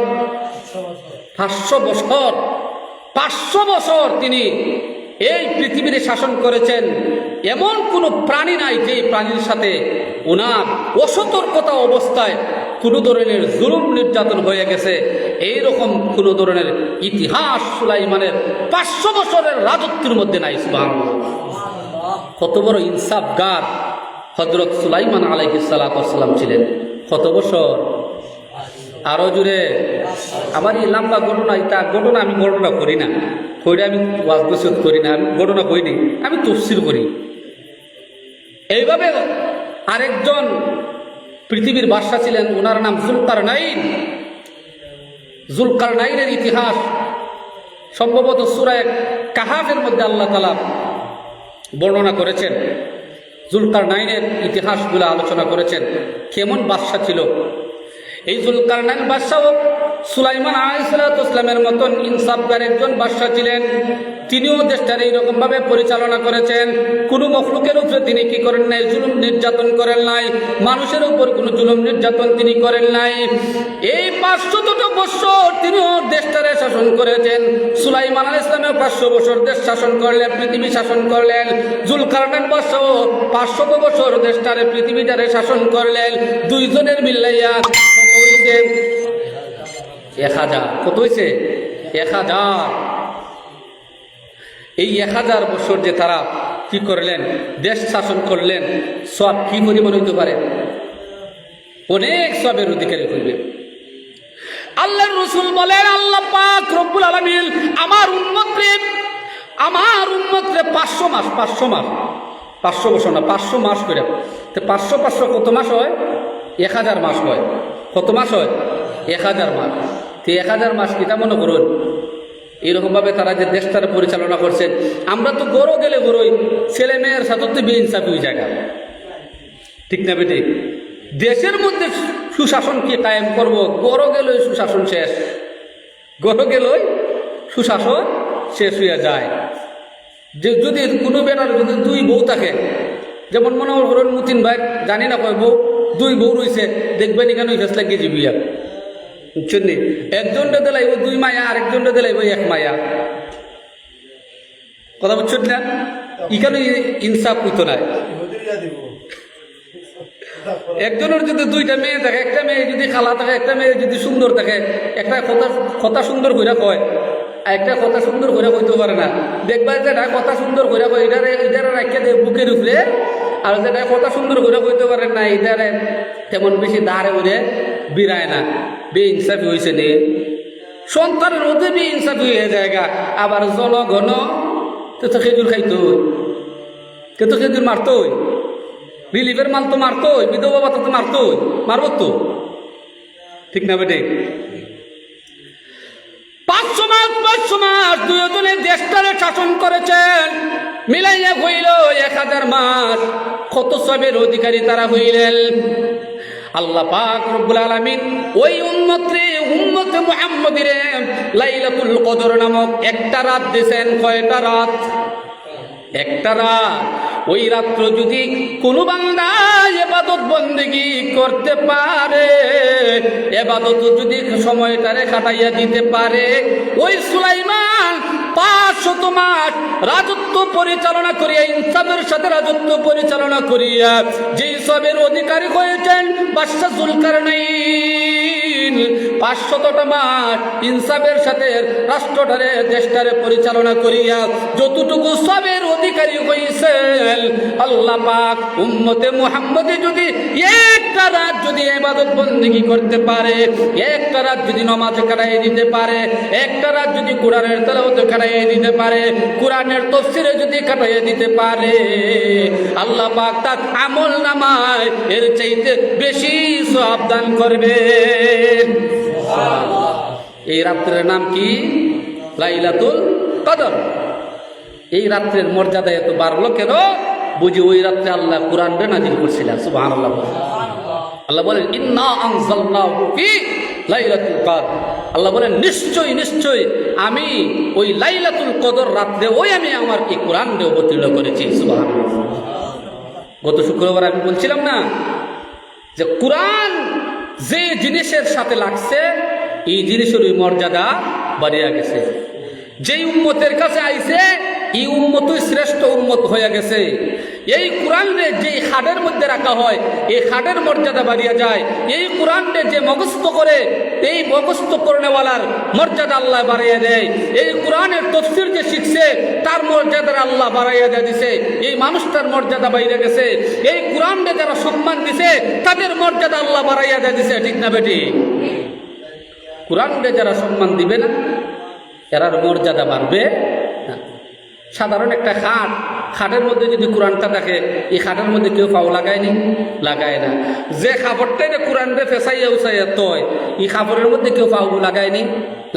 500 বছর। 500 বছর তিনি এই পৃথিবীতে শাসন করেছেন। এমন কোনো প্রাণী নাই যে প্রাণীর সাথে ওনার অসতর্কতা অবস্থায় কোনো ধরনের জুলুম নির্যাতন হয়ে গেছে, এইরকম কোনো ধরনের ইতিহাস সুলাইমানের 500 বছরের রাজত্বের মধ্যে নাই। সুবহানাল্লাহ। কত বড় ইনসাফগার হযরত সুলাইমান আলাইহিস সালাম ছিলেন। কত বছর? আরো জুড়ে। আমার এই লম্বা ঘটনা, এটা ঘটনা আমি বর্ণনা করি না, কইরা আমি ওয়াজ নসিহত করি না, আমি ঘটনা কইনি, আমি তাফসীর করি। এইভাবে আরেকজন পৃথিবীর বাদশা ছিলেন, ওনার নাম যুলকারনাইন। যুলকারনাইনের ইতিহাস সম্ভবত সূরা কাহাফের মধ্যে আল্লাহ তাআলা বর্ণনা করেছেন। যুলকারনাইনের ইতিহাসগুলো আলোচনা করেছেন, কেমন বাদশা ছিল। এই যুলকারনাইন বাদশাহ সুলাইমান আলাইহিস সালামের মতন ইনসাফগার একজন বাদশা ছিলেন। তিনিও দেশটার এইরকমভাবে পরিচালনা করেছেন। কোনো মখলুকের উপরে তিনি কি করেন নাই? জুলুম নির্যাতন করেন নাই। মানুষের উপর কোনো জুলুম নির্যাতন তিনি করেন নাই। এই 500 বছর তিনিও দেশটারে শাসন করেছেন। সুলাইমান আলাইহিস সালাম 500 বছর দেশ শাসন করলেন, পৃথিবী শাসন করলেন। যুলকারনাইন বাদশাহ 500 বছর দেশটারে পৃথিবীটারে শাসন করলেন। দুইজনের মিলাইয়া কত হইছে? 1000। কত হইছে? 1000। এই 1000 বছর যে তারা কি করলেন? দেশ শাসন করলেন। সব কি পরিমাণ হইতে পারে? অনেক সবের অধিকারী হইবে। আল্লাহর রাসূল বলেন, আল্লাহ পাক রব্বুল আলামিন আমার উম্মতরে 500 মাস 500 বছর না, 500 মাস করে। তো 500 কত মাস হয়? 1000 মাস হয়। কত মাস হয়? 1000 মাস। তো 1000 মাস কিটা মনে করুন, এরকমভাবে তারা যে দেশটার পরিচালনা করছেন। আমরা তো গড়ো গেলে গড়োই, ছেলে মেয়ের সাথে তো বেইনসাফি হয়ে জায়গা, ঠিক না বেটি? দেশের মধ্যে সুশাসন কি কায়েম করব? গড়ো গেলই সুশাসন শেষ, গড়ো গেলই সুশাসন শেষ হয়ে যায়। যে যদি কোনো বেটার যদি 2 বউ থাকে, যেমন মনে করুন মুতিন ভাই জানি না কয় বউ, 2 বউ রয়েছে, দেখবেন এখানে ফেস লাগিয়ে যাবি। বুঝছেন নি? একজনটা দিলাইব 2 মায়া, আরেকজনটা দিলাইব 1 মায়া। কথা বুঝছেন না? এখানে ইনসাফ হইতো না। একজনের যদি 2টা মেয়ে থাকে, একটা মেয়ে যদি খালা থাকে, একটা মেয়ে যদি সুন্দর থাকে, একটা কথা সুন্দর কইরা কয়, একটা কথা সুন্দর করে কইতে পারে না। দেখবা যেটা কথা সুন্দর করে কয় এটারে রাখিয়া দেয় বুকের উপরে, আর যেটা কথা সুন্দর করে কইতে পারে না এটারে তেমন বেশি দাঁড়ে উড়ে বিরায় না। বেইনসাফি হয়েছে নে, সন্তানের মধ্যে বেইনসাফি হয়ে জায়গা। আবার জনগণ তো খেজুর খাইতো, তো খেজুর মারতোই, রিলিফের মাল তো মারতোই, বিধবা ভাতা তো মারতোই, মারব তো, ঠিক না বেটে? 500 মাস 2 জনে দেশটারে শাসন করেছেন, মিলাইয়া হইল 1000 মাস। কত সবের অধিকারী তারা হইলেন। আল্লাহ পাক রব্বুল আলামিন ওই উম্মতে মুহাম্মদিরে লাইলাতুল কদর নামক একটা রাত দিয়েছেন। কয়টা রাত? একটা রাত। ওই রাত্র যদি কোনো বান্দা ইবাদত বন্দেগি করতে পারে, ইবাদত যদি সময়টারে কাটাইয়া দিতে পারে, ওই সুলাইমান 500 মাস রাজত্ব পরিচালনা করিয়া, ইনসাফের সাথে রাজত্ব পরিচালনা করিয়া যেই সবের অধিকারী হয়েছেন বাদশা যুলকারনাইন, 500টা মাস ইনসাফের সাথে রাষ্ট্রটারে দেশটারে পরিচালনা করিয়া যতটুকু সবের অধিকারী হয়েছেন, আল্লাহ পাক উম্মতে মুহাম্মদে যদি একটা রাত যদি ইবাদত বন্দেগি করতে পারে, একটা রাত যদি নামাজ কাটাইয়ে দিতে পারে, একটা রাত যদি কোরআনের তেলাওয়াত কাটাইয়ে দিতে পারে, কোরআনের তাফসীরে যদি কাটাইয়ে দিতে পারে, আল্লাহ পাক তার আমল নামায় এর চাইতে বেশি সওয়াব দান করবেন। এই রাত্রের নাম কি? লাইলাতুল কদর। এই রাত্রের মর্যাদা এত বাড়লো কেন? বুঝি ওই রাত্রে আল্লাহ কুরআনটা নাযিল করছিলেন। সুবহানাল্লাহ। আল্লাহ বলেন ইন্না আনজালনাহু ফি লাইলাতুল কদর। আল্লাহ বলেন নিশ্চয়ই নিশ্চয়ই আমি ওই লাইলাতুল কদর রাত্রে আমি আমার কি কুরআন অবতীর্ণ করেছি। সুবহানাল্লাহ। গত শুক্রবার আমি বলছিলাম না যে কুরআন যে জিনিসের সাথে লাগছে এই জিনিসের মর্যাদা বাড়িয়া গেছে। যেই উম্মতের কাছে আইছে এই উম্মতই শ্রেষ্ঠ উম্মত হয়ে গেছে। এই কোরআনে যে খাটের মধ্যে রাখা হয় এই খাটের মর্যাদা বাড়িয়ে যায়। এই কোরআনে যে মুখস্থ করে এই মুখস্থ করনেওয়ালার মর্যাদা আল্লাহ বাড়িয়ে দেয়। এই কোরআনের তাফসীর যে শিখছে তার মর্যাদা আল্লাহ বাড়াইয়া দিছে। এই মানুষটার মর্যাদা বাইরে গেছে। এই কোরআনে যারা সম্মান দিছে তাদের মর্যাদা আল্লাহ বাড়াইয়া দিছে। ঠিক না বেটি? কোরআনে যারা সম্মান দিবে না এরার মর্যাদা বাড়বে না। সাধারণ একটা খাটের মধ্যে যদি কোরআনটা থাকে এই খাটের মধ্যে কেউ পাও লাগায়নি? লাগায় না। যে খাবারটাই কোরআনটা ফেসাইয়া উসাইয়া তয় এই খাবারের মধ্যে কেউ পাও লাগায়নি?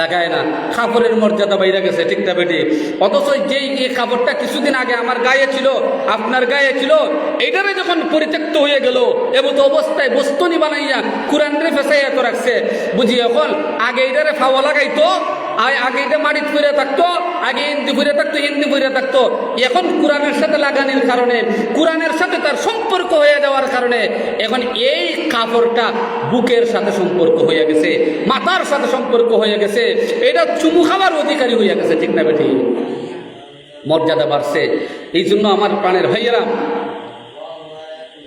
লাগায় না। খাবারের মর্যাদা বাইরে গেছে। ঠিক না বেটি? অথচ যেই এই খাবারটা কিছুদিন আগে আমার গায়ে ছিল আপনার গায়ে ছিল এইটারে যখন পরিত্যক্ত হয়ে গেল এমতো অবস্থায় বস্তুনি বানাইয়া কোরআনরে ফেসাইয়া তো রাখছে। বুঝি এখন আগে এইটারে ফাওয়া লাগাইতো আগে এটা মাটিতে ফিরে থাকতো, আগে হিন্দি ফিরে থাকতো, হিন্দি ফিরে থাকতো। এখন কোরআনের সাথে লাগানির কারণে কোরআনের সাথে তার সম্পর্ক হয়ে যাওয়ার কারণে এখন এই কাপড়টা বুকের সাথে সম্পর্ক হয়ে গেছে, মাথার সাথে সম্পর্ক হয়ে গেছে। এটা চুমু খাবার অধিকারী হয়ে গেছে। ঠিক না বেটি? মর্যাদা বাড়ছে। এই জন্য আমার প্রাণের ভাইয়েরা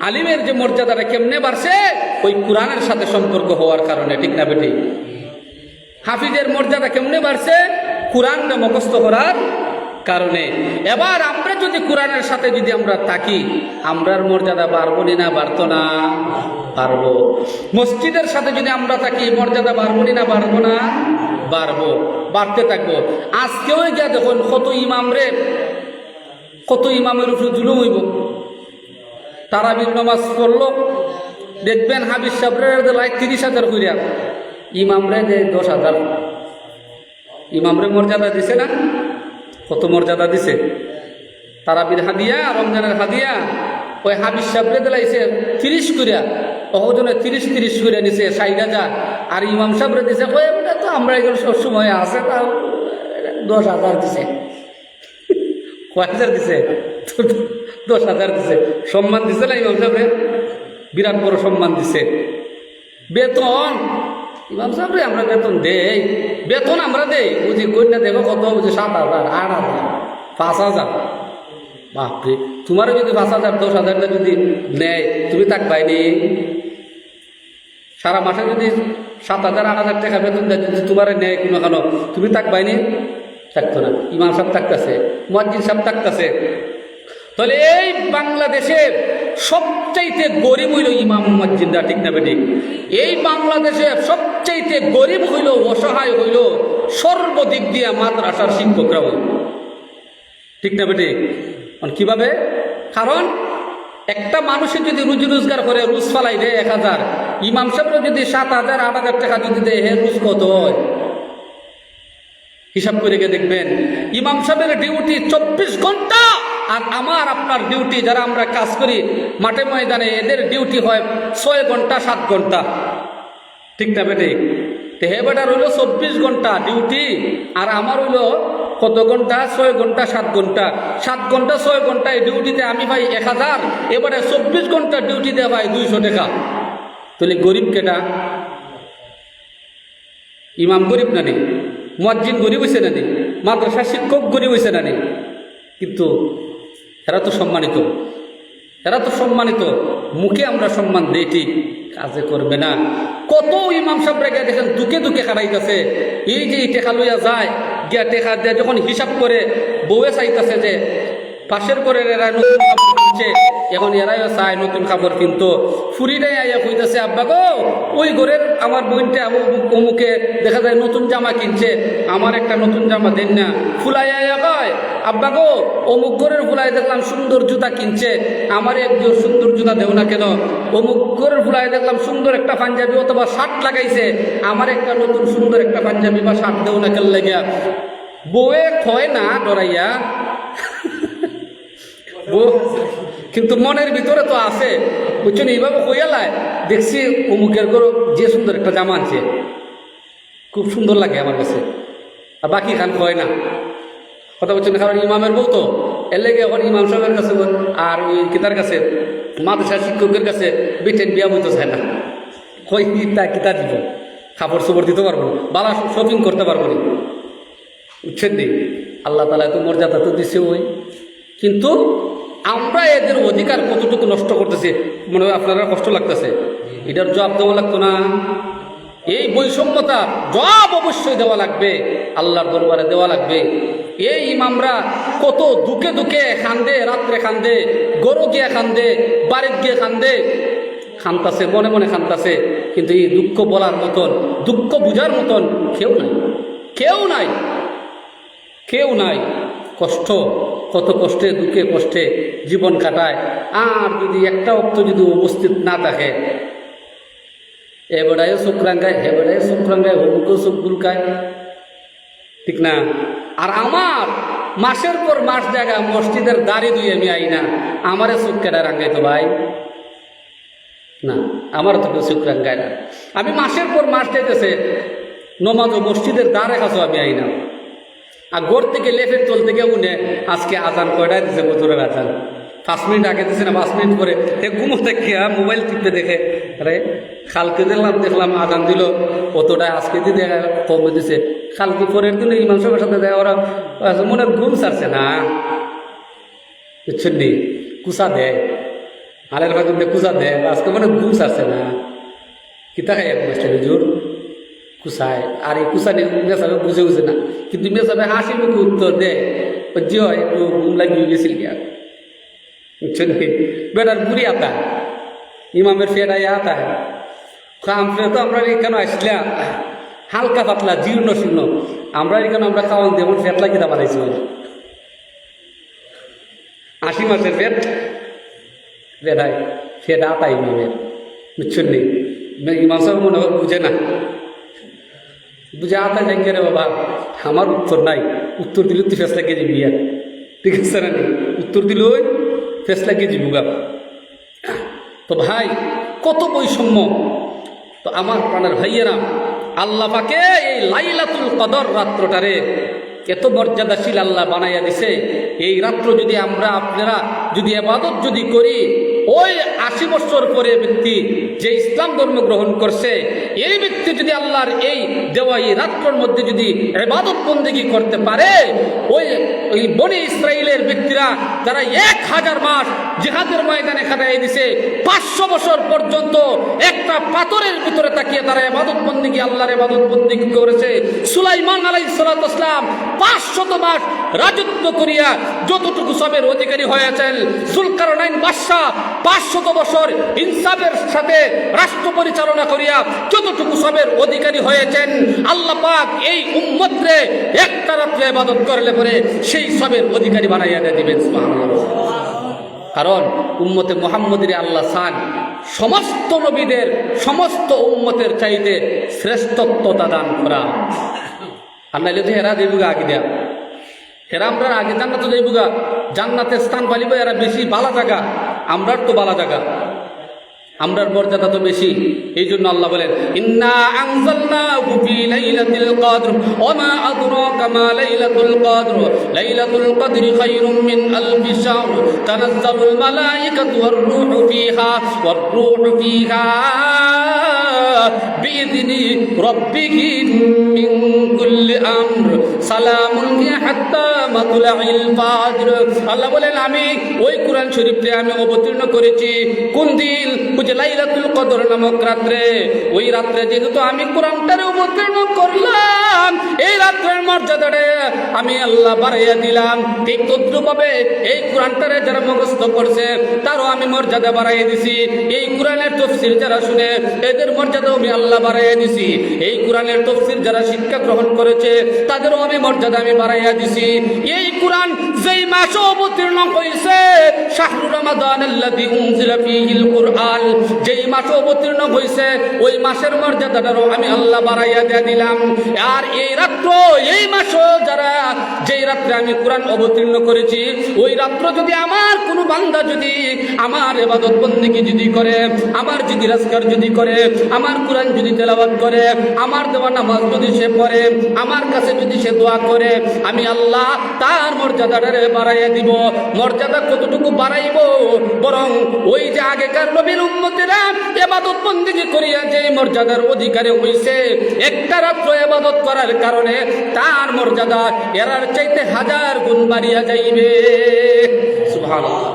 আলিমের যে মর্যাদাটা কেমনে বাড়ছে ওই কোরআনের সাথে সম্পর্ক হওয়ার কারণে। ঠিক না বেটি? হাফিজের মর্যাদা কেমনে বাড়ছে? কোরআনটা মুখস্থ করার কারণে। এবার আমরা যদি কোরআনের সাথে যদি আমরা থাকি আমরার মর্যাদা বাড়বো না? বাড়তো না? পারবো। মসজিদের সাথে যদি আমরা থাকি মর্যাদা বাড়বো না? বাড়বো না? বাড়বো, বাড়তে থাকবো। আজকেও গিয়া দেখুন কত ইমামের উপরে জুলুম হইব। তারাবির নামাজ পড়লো দেখবেন হাবিজ সাহেবের লাই 30,000 কইরা, ইমামরে যে 10,000। ইমামরে মর্যাদা দিছে না? কত মর্যাদা দিছে? তারাবির হাদিয়া রমজানের হাদিয়া ওই হাবিজ সাহেবরে দিলাইছে 30 কইরা, ওজনে 30 কইরা নিছে 60,000। আর ইমাম সাহেবরে দিছে কই ওটা তো আমরা এগুলো সবসময় আছে তা 10,000 দিছে। কয় হাজার দিছে? 10,000 দিছে। সম্মান দিছে না ইমাম সাহেবরে? বিরাট বড় সম্মান দিছে। বেতন ইমাম সাহেবরে আমরা বেতন দেই, বেতন আমরা দেই। বুঝি কন্যা দেখো কত বুঝি 7,000, 8,000, 5,000। বাপরে, তোমারও যদি 5,000, 10,000 যদি নেয় তুমি তাক পাইনি? সারা মাসে যদি 7,000, 8,000 টাকা বেতন দেয় যদি তোমার নেয় কোনো কেন তুমি তাক পাইনি? থাকতো না। ইমাম সাহেব থাকতেছে, মুয়াজ্জিন সাহেব থাকতেছে। তাহলে এই বাংলাদেশে সবচাইতে গরিব হইল ইমাম মুয়াজ্জিনরা। ঠিক না বেটি? এই বাংলাদেশে সবচাইতে গরিব হইল, অসহায় হইল সর্বদিক দিয়ে মাদ্রাসার শিক্ষকরা হইল। ঠিক না বেটি? কিভাবে? কারণ একটা মানুষের যদি রুজি রোজগার করে রুজ ফালাই দেয় 1,000, ইমাম সাহেবরা যদি 7,000, 8,000 টাকা যদি দেয় হে রুজ কত হয়? হিসাব করে গিয়ে দেখবেন ইমাম সাহেবের ডিউটি 24 ঘন্টা আর আমার আপনার ডিউটি যারা আমরা কাজ করি মাঠে ময়দানে এদের ডিউটি হয় 6 ঘন্টা 7 ঘন্টা। ঠিক না বেটি? তো হে বেটার হইলো 24 ঘন্টা ডিউটি আর আমার হইলো কত ঘন্টা? 6 ঘন্টা 7 ঘন্টা। 7 ঘন্টা 6 ঘন্টায় ডিউটিতে আমি ভাই 1,000, এবারে 24 ঘন্টা ডিউটিতে ভাই 200 টাকা। তাহলে গরিব কেটা? ইমাম গরিব না নেই? মুয়াজ্জিন গরিব হয়েছে না নেই? মাদ্রাসা শিক্ষক গরিব হয়েছে না নেই? কিন্তু এরা তো সম্মানিত, এরা তো সম্মানিত। মুখে আমরা সম্মান দেই ঠিক, কাজে করবে না। কত ইমাম সাহেবরা গিয়ে দেখেন দুকে দুকে খারাইতেছে। এই যে টেকা লইয়া যায় গিয়া টেকা দিয়ে যখন হিসাব করে বউয়ে চাইতেছে যে পাশের ঘরের এরা নতুন কাপড় কিনছে, এখন এরাইও চায় নতুন কাপড় কিনতো। ফুরিটাই আইয়া কইতেছে, আব্বা গো ওই ঘরের আমার বোনটা অমুকে দেখা যায় নতুন জামা কিনছে, আমার একটা নতুন জামা দেন না। ফুলাই আইয়া কয়, আব্বা গো অমুক ঘরের ফুলাই দেখলাম সুন্দর জুতা কিনছে, আমার এক জোর সুন্দর জুতা দেও না কেন? অমুক ঘরের ফুলাই দেখলাম সুন্দর একটা পাঞ্জাবি অথবা শার্ট লাগাইছে, আমার একটা নতুন সুন্দর একটা পাঞ্জাবি বা শার্ট দেও না কেন লাগিয়া? বউয়ে খয় না ডরাইয়া, কিন্তু মনের ভিতরে তো আছে, বুঝছেন? এইভাবে কইয়ালায় দেখছি অমুকের ঘর যে সুন্দর একটা জামা আনছে, খুব সুন্দর লাগে আমার কাছে, আর বাকি খান কয় না। কথা বলছেন, কারণ ইমামের বউ তো, এর লেগে এখন ইমাম সাহেবের কাছে আর ওই কিতার কাছে মাদ্রাসার শিক্ষকের কাছে বেটেন বিয়া বইতে চায় না। কই কিতা দিব, কাপড় চোপড় দিতে পারবো না, বালা শপিং করতে পারবো না, বুঝছেন নি? আল্লাহ তালা তো মর্যাদা তো দিছে ওই, কিন্তু আমরা এদের অধিকার কতটুকু নষ্ট করতেছি মনে হয় আপনারা কষ্ট লাগতেছে। এটার জবাব দেওয়া লাগতো না? এই বৈষম্যতা জবাব অবশ্যই দেওয়া লাগবে, আল্লাহর দরবারে দেওয়া লাগবে। এই ইমামরা কত দুঃখে দুঃখে কান্দে, রাত্রে কান্দে, গরু গিয়া কান্দে, বাড়ির গিয়ে কান্দে, কান্দাছে মনে মনে কান্দাছে, কিন্তু এই দুঃখ বলার মতন, দুঃখ বুঝার মতন কেউ নাই, কেউ নাই, কেউ নাই। কষ্ট, কত কষ্টে দুঃখে কষ্টে জীবন কাটায়, আর যদি একটা অক্ত যদি উপস্থিত না থাকে, এ বেড়ায় চোখ রাঙ্গায়, হে বেড়ায় চোখ রাঙ্গায়, হবুকেও চোখ গুলকায়, ঠিক না? আর আমার মাসের পর মাস জায়গা মসজিদের দাড়ি দুই আমি আই না, আমারে চোখ কেটে রাঙ্গাই তো ভাই না, আমারও তো কেউ চোখ রাঙ্গায় না। আমি মাসের পর মাস যেতেছে নমাজ ও মসজিদের দ্বারে কাছেও আমি আই না। আর ঘর থেকে লেফের তোল থেকে উঠে আজকে আজান কয়টায় দিছে, বছরের আজান 5 মিনিট আগে দিছে না 5 মিনিট পরে, ঘুমোতে খেয়া মোবাইল টিপতে দেখে, আরে কালকে দেখলাম আজান দিল অতটায়, আজকে দিয়ে দেখা কমে দিছে, কালকে পরের দিন ইমাম সাহেবের সাথে দেখা, ওরা মনের ঘুম ছাড়ছে না, বুঝছেন নি? কুচা দেয়, আলের ভাগ কুচা দেয়, আজকে মনে ঘুম ছাড়ছে না, কিতা খাই এক মাস্টার হুজুর কুসায়। আর এই কুসানি মেসাবে বুঝে বুঝে না, কিন্তু মেসাবে হাসি মুখে উত্তর দেয়, যে হয় একটু ঘুম লাগিয়ে গেছিল গিয়া, বুঝছেন? বেটার বুড়ি আতা ইমামের ফেরাই আতা আমফে তো আমরা এখানে আসলাম হালকা পাতলা জীর্ণ শীর্ণ, আমরা এখানে আমরা খাওয়ান যেমন ফেটলা কিতা বানাইছি, 80 মাসের পেট বেড়ায় ফেট আতা ইমামের, বুঝছেন নি? ইমাম সাহেব মনে হয় বুঝে না, বুঝে আতা যাইকে রে বাবা, আমার উত্তর নাই, উত্তর দিলে তুই ফেসলা কে যাবি, ঠিক আছে না? উত্তর দিল ওই ফেসলা কে যাবুগা। তো ভাই কত বৈষম্য! তো আমার প্রাণের ভাইয়েরা, আল্লাহ পাকে এই লাইলাতুল কদর রাত্রটারে এত মর্যাদাশীল আল্লাহ বানাইয়া দিছে। এই রাত্র যদি আমরা আপনারা যদি ইবাদত যদি করি, ওই 80 বছর পরে ব্যক্তি যে ইসলাম ধর্ম গ্রহণ করছে, এই ব্যক্তি যদি আল্লাহর এই দেওয়া এই রাত্রের মধ্যে যদি ইবাদত বন্দেগী করতে পারে, ওই বনি ইসরাইলের ব্যক্তিরা তারা 1000 মাস জিহাদের ময়দানে কাটাই দিছে, 500 বছর পর্যন্ত একটা পাথরের ভিতরে তাকিয়ে তারা ইবাদত বন্দেগী, আল্লাহর ইবাদত বন্দেগী করেছে। সুলাইমান আলাইহিস সালাম 500 মাস রাজত্ব করিয়া যতটুকু সবের অধিকারী হয়েছেন, জুলকারনাইন বাদশা 500 বছর ইনসাফের সাথে রাষ্ট্র পরিচালনা করিয়া যতটুকু সবের অধিকারী হয়েছেন, আল্লাহ পাক এই উম্মতরে একটা রাত্রে ইবাদত করলে পরে সেই সবের অধিকারী বানাইয়া দিবেন, সুবহানাল্লাহ। কারণ উম্মতে মুহাম্মদের আল্লাহ চান সমস্ত নবীদের সমস্ত উম্মতের চাইতে শ্রেষ্ঠত্বতা দান করা। আর নাইলে তো এরা দেবুগা আগে দেয়া, এরা আমরা আগে জান্নাতে যাইবুগা, জান্নাতের স্থান পালিব, এরা বেশি বালা জায়গা, আমরার তো বালা জায়গা, আমরার মর্যাদা তো বেশি। এই জন্য আল্লাহ বলেন, ইন্না আনজালনাহু ফি লাইলাতিল কদর ওয়া মা আদরাকা মা লাইলাতুল কদর লাইলাতুল কদরি খায়রুম মিন আলফি শাহর তানাজ্জালুল মালায়েকাতু ওয়ার রূহু ফিহা বিইذনি রাব্বিহিম মিন কুল্লি আমর সালামুন হিয়া হাত্তা মাতুলাইল ফাজর। আল্লাহ বলেন আমি ওই কোরআন শরীফে আমি অবতীর্ণ করেছি কোন দিন? বুঝে লাইলাতুল কদর নামক রাত্রে। ওই রাত্রে যেহেতু আমি কোরআনটারে অবতীর্ণ করলাম, এই রাত্রের মর্যাদাটা আমি আল্লাহ বাড়াইয়া দিলাম। ঠিক তদ্রুপভাবে এই কোরআনটারে যারা মুখস্থ করছে তারও আমি মর্যাদা বাড়াইয়া দিছি। এই কোরআনের তাফসীর যারা শুনে এদের মর্যাদাও আমি আল্লাহ বাড়াইয়া দিছি। এই কোরআনের তাফসীর যারা শিক্ষা গ্রহণ করেছে তাদেরও আমি মর্যাদা আমি বাড়াইয়া দিছি। এই কোরআন যেই মাসে অবতীর্ণ হয়েছে, শাহরু রমাদান আল্লাযী উনজিলা ফীহিল কুরআন, যেই মাসে অবতীর্ণ হয়েছে ওই মাসের মর্যাদাটারও আমি আল্লাহ বাড়াইয়া দিয়ে দিলাম। আর এই রাত্র এই মাসও যারা যেই রাত্রে আমি কোরআন অবতীর্ণ করেছি ওই রাত্র যদি আমার কোনো বান্দা যদি আমার ইবাদত বন্দেগী যদি করে, আমার যদি রাজকার যদি করে, আমার কোরআন যদি তেলাওয়াত করে, আমার দেওয়া নামাজ যদি সে পড়ে, আমার কাছে যদি সে দোয়া করে, আমি আল্লাহ তার মর্যাদাটারে বাড়াইয়া দিব। মর্যাদা কতটুকু বাড়াইব? বরং ওই যে আগেকার নবীর উম্মতেরা ইবাদত বন্দেগী করিয়া যে মর্যাদার অধিকারে হইছে, একটা রাত্র ইবাদত করার কারণে তার মর্যাদা এরার চাইতে 1000 গুণ বাড়িয়া যাইবে। সুবহানাল্লাহ।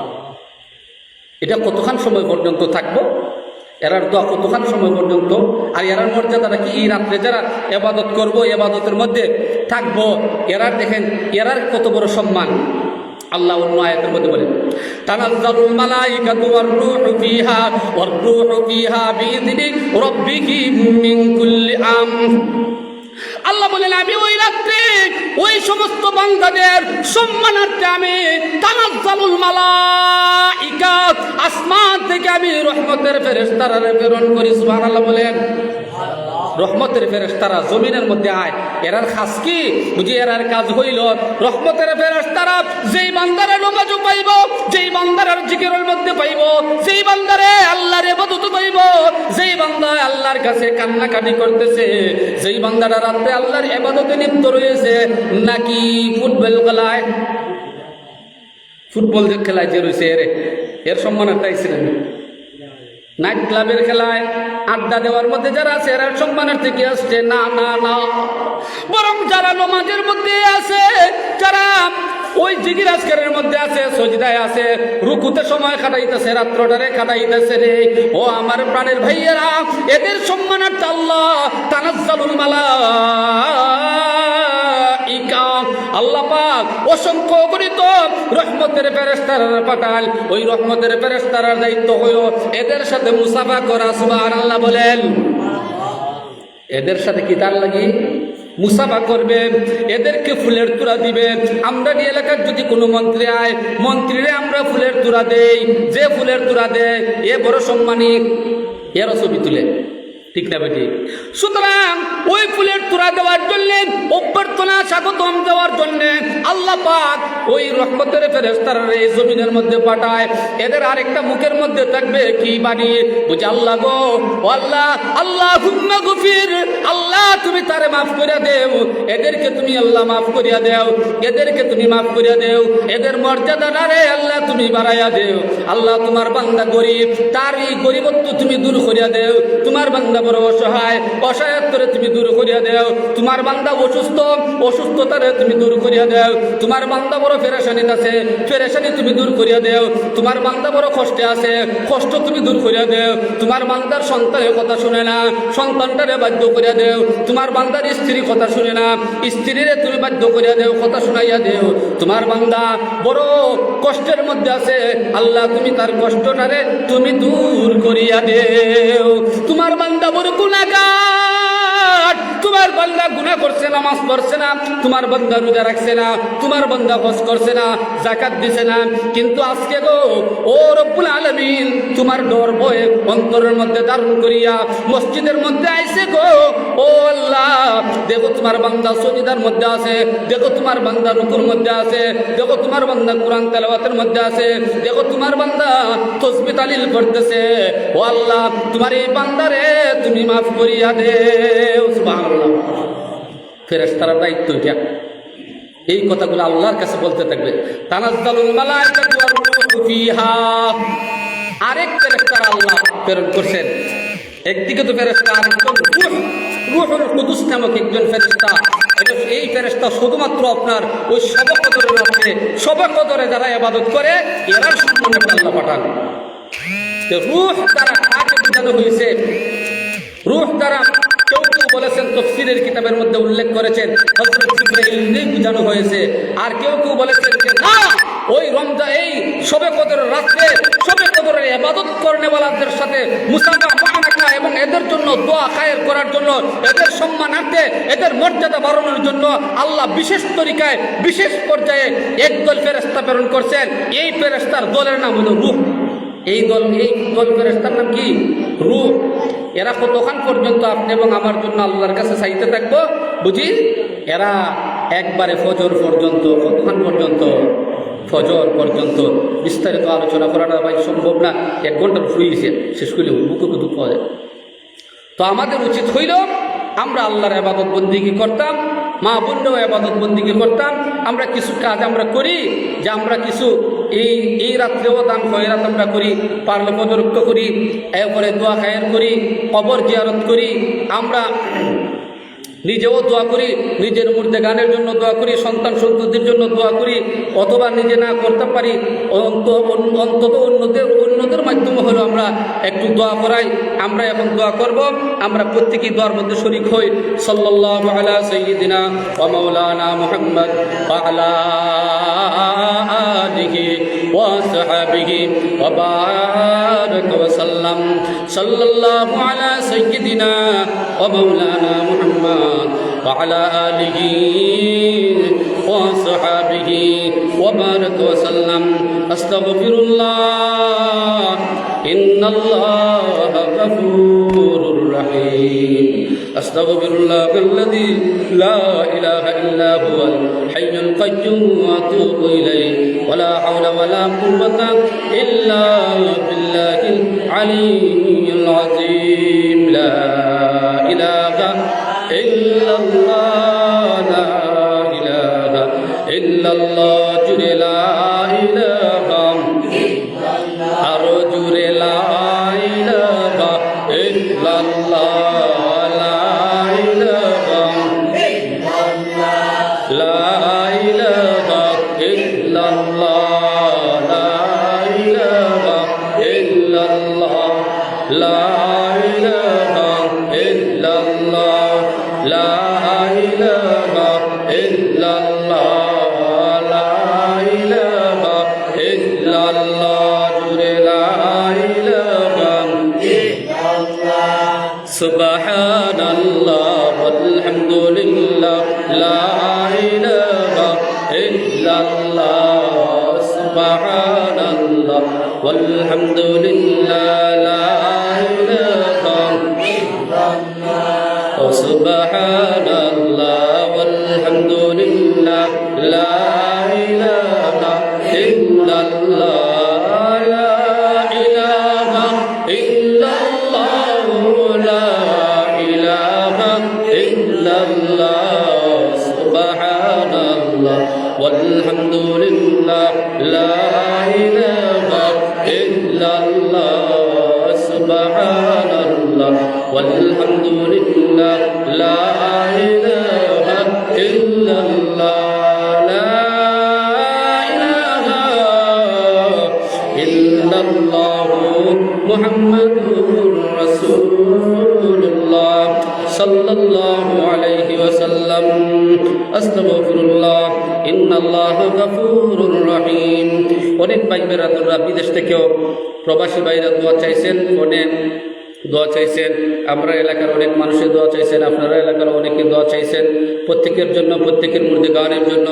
এটা কতক্ষণ সময় পর্যন্ত থাকবো? এরার দোয়া কতক্ষণ সময় পর্যন্ত? আর এরার মর্যাদাটা কি? এই রাত্রে যারা ইবাদত করব, ইবাদতের মধ্যে থাকবো, এরার দেখেন এরার কত বড় সম্মান। আল্লাহ অন্য আয়াতের মধ্যে বলেন, তানাজ্জালুল মালাইকাতু ওয়ার রূহু ফিহা বিইذনি রাব্বিহিম মিন কুল্লি আমর। আল্লাহ বলেন আমি ওই রাত্রে ওই সমস্ত বান্দাদের সম্মানার্থে আমি তানাজ্জালুল মালাইকা, আসমান থেকে আমি রহমতের ফেরেশতারা প্রেরণ করি। সুবহানাল্লাহ বলেন। রহমতের ফেরেশতারা জমিনের মধ্যে আয়। এরার খাস কি? বুঝি এরার কাজ হইল রহমতের ফেরেশতারা যেই বান্দারে নামাজ পাইব, যেই বান্দার জিকিরের মধ্যে পাইব, যেই বান্দারে আল্লাহর ইবাদত পাইব, যেই বান্দা আল্লাহর কাছে কান্নাকাটি করতেছে, যেই বান্দারা রাতে আল্লাহর ইবাদতে লিপ্ত রয়েছে, নাকি ফুটবল খেলায় যে রয়েছে এর সম্মানটা ছিলেন, নাইট ক্লাবের খেলায় আড্ডা দেওয়ার মধ্যে যারা আছে এরা সম্মানার্থে কি আসছে? না না না, বরং যারা নামাজের মধ্যে আছে, যারা ওই জিকির আজকারের মধ্যে আছে, সজদায় আছে, রুকুতে সময় কাটাইতেছে, রাত্রটারে কাটাইতেছে রে, ও আমার প্রাণের ভাইয়েরা, এদের সম্মানার্থে আল্লাহ তানাজ্জালুল মালাইকা, আল্লাহ পাক অসংখ্য গণিত রহমতের ফেরেশতারা পাঠাল। ওই রহমতের ফেরেশতার দায়িত্ব হলো এদের সাথে মুসাফা করা। সুবহানাল্লাহ বলেন। এদের সাথে কি তার লাগি? মুসাফা করবে, এদেরকে ফুলের তোড়া দিবে। আমরা এই এলাকার যদি কোনো মন্ত্রী আয়, মন্ত্রীরে আমরা ফুলের তোড়া দেই, যে ফুলের তোড়া দেয় এ বড় সম্মানী, এরও ছবি তুলে, ঠিক না বেটি? সুতরাং ওই ফুলের তোড়া দেওয়ার জন্যে, অভ্যর্থনা স্বাগতম দেওয়ার জন্যে আল্লাহ পাক ওই রহমতের ফেরেশতারা এই জমিনের মধ্যে পাঠায়। এদের আরেকটা মুখের মধ্যে থাকবে কি বাণী? বুঝে আল্লাহ গো, আল্লাহ আল্লাহুম্মা গফির, আল্লাহ তুমি তারে মাফ করিয়া দেও, এদেরকে তুমি আল্লাহ মাফ করিয়া দেও, এদেরকে তুমি মাফ করিয়া দেও, এদের মর্যাদাটা রে আল্লাহ তুমি বাড়াইয়া দেও। আল্লাহ তোমার বান্দা গরিব, তার এই গরিবত্ব তুমি দূর করিয়া দেও। তোমার বান্দা বড় অসহায়, অসহায়ত্বরে তুমি দূর করিয়া দেও। তোমার বান্দা অসুস্থ, অসুস্থতারে তুমি দূর করিয়া দেও। তোমার বান্দা বড় পেরেশানি আছে, পেরেশানি তুমি দূর করিয়া দেও। তোমার বান্দা বড় কষ্টে আছে, কষ্ট তুমি দূর করিয়া দেও। তোমার বান্দার সন্তানের কথা শুনে না, সন্তানটারে বাধ্য করিয়া দেও। তোমার বান্দার স্ত্রীর কথা শুনে না, স্ত্রীরে তুমি বাধ্য করিয়া দেও, কথা শুনাইয়া দেও। তোমার বান্দা বড় কষ্টের মধ্যে আছে, আল্লাহ তুমি তার কষ্টটারে তুমি দূর করিয়া দেও। তোমার বান্দা বড় গুনাহগার, তোমার বান্দা গুনাহ করছে, নামাজ পড়ছে না, তোমার বান্দা রোজা রাখছে না, তোমার বান্দা হজ করছে না, যাকাত দিছে না, কিন্তু আজকে গো ও রব্বুল আলামিন তোমার ডর ভয় অন্তরের মধ্যে ধারণ করিয়া মসজিদের মধ্যে আইছে গো। ও আল্লাহ, দেখো তোমার বান্দা সজিদার মধ্যে আছে, দেখো তোমার বান্দা রুকুর মধ্যে আছে, দেখো তোমার বান্দা কোরআন তেলাওয়াতের মধ্যে আছে, দেখো তোমার বান্দা তাসবিহ তাহলিল করতেছে। ও আল্লাহ, তোমার এই বান্দারে তুমি মাফ করিয়া দেও। সুবহানাল্লাহ। ফেরেশতারা দায়িত্ব এটা, এই কথাগুলো আল্লাহর কাছে বলতে থাকবে। তানাজ্জালুল মালাইকাতু ওয়ার রূহু ফিহা, আরেক ফেরেশতা আল্লাহ প্রেরণ করছেন। একদিকে তো ফেরেশতা, আরেকজন রূহুল কুদুস নামক একজন ফেরেশতা এই ফেরেশতা শুধুমাত্র আপনার ওই শবে কদরের রাতে, শবে কদরে যারা ইবাদত করে এরার সম্মানে আল্লাহ পাঠান। রূহ দ্বারা কাকে বোঝানো হয়েছে? রূহ দ্বারা কেউ কেউ বলেছেন, তাফসীরের কিতাবের মধ্যে উল্লেখ করেছেন হযরত জিবরাইলকে বোঝানো হয়েছে, আর কেউ কেউ বলেছেন যে না, ওই রমজান এই শবে কদরের রাতে শবে কদরের ইবাদত করনেওয়ালাদের সাথে মুসাফা মানাকা এবং এদের জন্য দোয়া খায়ের করার জন্য, এদের সম্মানার্থে, এদের মর্যাদা বাড়ানোর জন্য আল্লাহ বিশেষ তরিকায় বিশেষ পর্যায়ে একদল ফেরেশতা প্রেরণ করছেন। এই ফেরেশতার দলের নাম হলো রূহ। এই দল ফেরেশতার নাম কি? রূহ। এরা কতক্ষণ পর্যন্ত আপনি এবং আমার জন্য আল্লাহর কাছে চাইতে থাকবো বুঝি? এরা একবারে ফজর পর্যন্ত। কতক্ষণ পর্যন্ত? ফজর পর্যন্ত। বিস্তারিত আলোচনা করাটা ভাই সম্ভব না, 1 ঘন্টার ফুরিয়েছে, শেষ করলে বুকে দুঃখ পাওয়া যায়। তো আমাদের উচিত হইল আমরা আল্লাহর ইবাদত বন্দিগি করতাম, মা বোনরাও ইবাদত বন্দিগি করতাম। আমরা কিছু কাজ আমরা করি, যে আমরা কিছু এই রাত্রেও দান খয়রাত আমরা করি, পারলে পদরক্ত করি, এরপরে দোয়া খায়ের করি, কবর জিয়ারত করি, আমরা নিজেও দোয়া করি, নিজের মুর্দে গানের জন্য দোয়া করি, সন্তান সন্ততির জন্য দোয়া করি, অথবা নিজে না করতে পারি অন্তত অন্যদের মাধ্যমে হলো আমরা একটু দোয়া করাই। আমরা এখন দোয়া করব, আমরা প্রত্যেকেই দোয়ার মধ্যে শরীক হই। সাল্লাল্লাহু আলা সাইয়্যিদিনা ওয়া মাওলানা মুহাম্মদ ওয়া আলা আলিহি ওয়া সাহবিহি ওয়া বারাকা ওয়া সাল্লাম। সাল্লাল্লাহু আলা সাইয়্যিদিনা ওয়া মাওলানা মুহাম্মদ وعلى آله وصحبه وبارك وسلم. أستغفر الله إن الله غفور رحيم. أستغفر الله الذي لا إله إلا هو الحي القيوم وأتوب إليه ولا حول ولا قوة إلا بالله العلي العظيم. لا إله إلا الله لا إله إلا الله جل لا إله أرجو لا إله إلا الله لا إله لا إله إلا الله لا إله إلا الله لا إله إلا الله لا إله إلا الله لا إله إلا الله لا إله إلا الله. سبحان الله والحمد لله لا إله إلا الله. سبحان الله والحمد لله لا إله إلا الله. سبحان الله والحمد لله لا إله إلا الله لا إله إلا الله لا إله إلا الله. سبحان الله والحمد لله لا إله إلا الله. سبحان الله والحمد لله لا إله إلا الله لا إله إلا الله محمد رسول الله صلى الله عليه وسلم. أستغفر الله إن الله غفور رحيم. অনেক ভাই বেরাদুররা বিদেশ থেকেও প্রবাসী ভাইরা দোয়া চাইছেন, ফোনে দোয়া চাইছেন, আমরা এলাকার অনেক মানুষের দোয়া চাইছেন, আপনারা এলাকার অনেকে দোয়া চাইছেন। প্রত্যেকের জন্য, প্রত্যেকের মধ্যে গানের জন্য।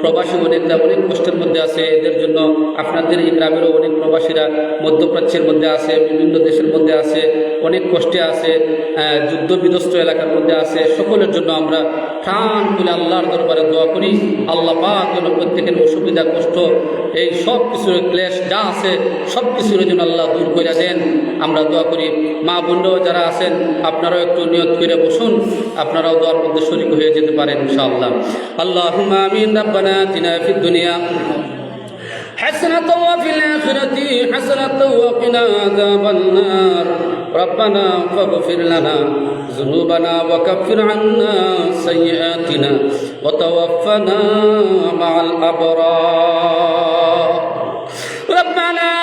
প্রবাসী অনেকটা অনেক কষ্টের মধ্যে আছে, এদের জন্য আপনাদের এই গ্রামেরও অনেক প্রবাসীরা মধ্যপ্রাচ্যের মধ্যে আছে, বিভিন্ন দেশের মধ্যে আছে, অনেক কষ্টে আছে, যুদ্ধ বিধ্বস্ত এলাকার মধ্যে আছে। সকলের জন্য আমরা প্রাণ তুলে আল্লাহর দরবারে দোয়া করি। আল্লাহ পাক যেন প্রত্যেকের অসুবিধা, কষ্ট, এই সব কিছুর ক্লেশ যা আছে সব কিছুর জন্য আল্লাহ দূর করে দেন। আমরা দোয়া করি। মা বোনরাও যারা আছেন আপনারাও একটু নিয়ত করে বসুন, আপনারাও দোয়ার মধ্যে শরীক হয়ে যেতে পারেন ইনশাআল্লাহ। আল্লাহুম্মা আমিন। রাব্বানা আতিনা ফিদ দুনিয়া حسنة وفي الآخرة حسنة وقنا عذاب النار ربنا فاغفر لنا ذنوبنا وكفر عنا سيئاتنا وتوفنا مع الأبرار ربنا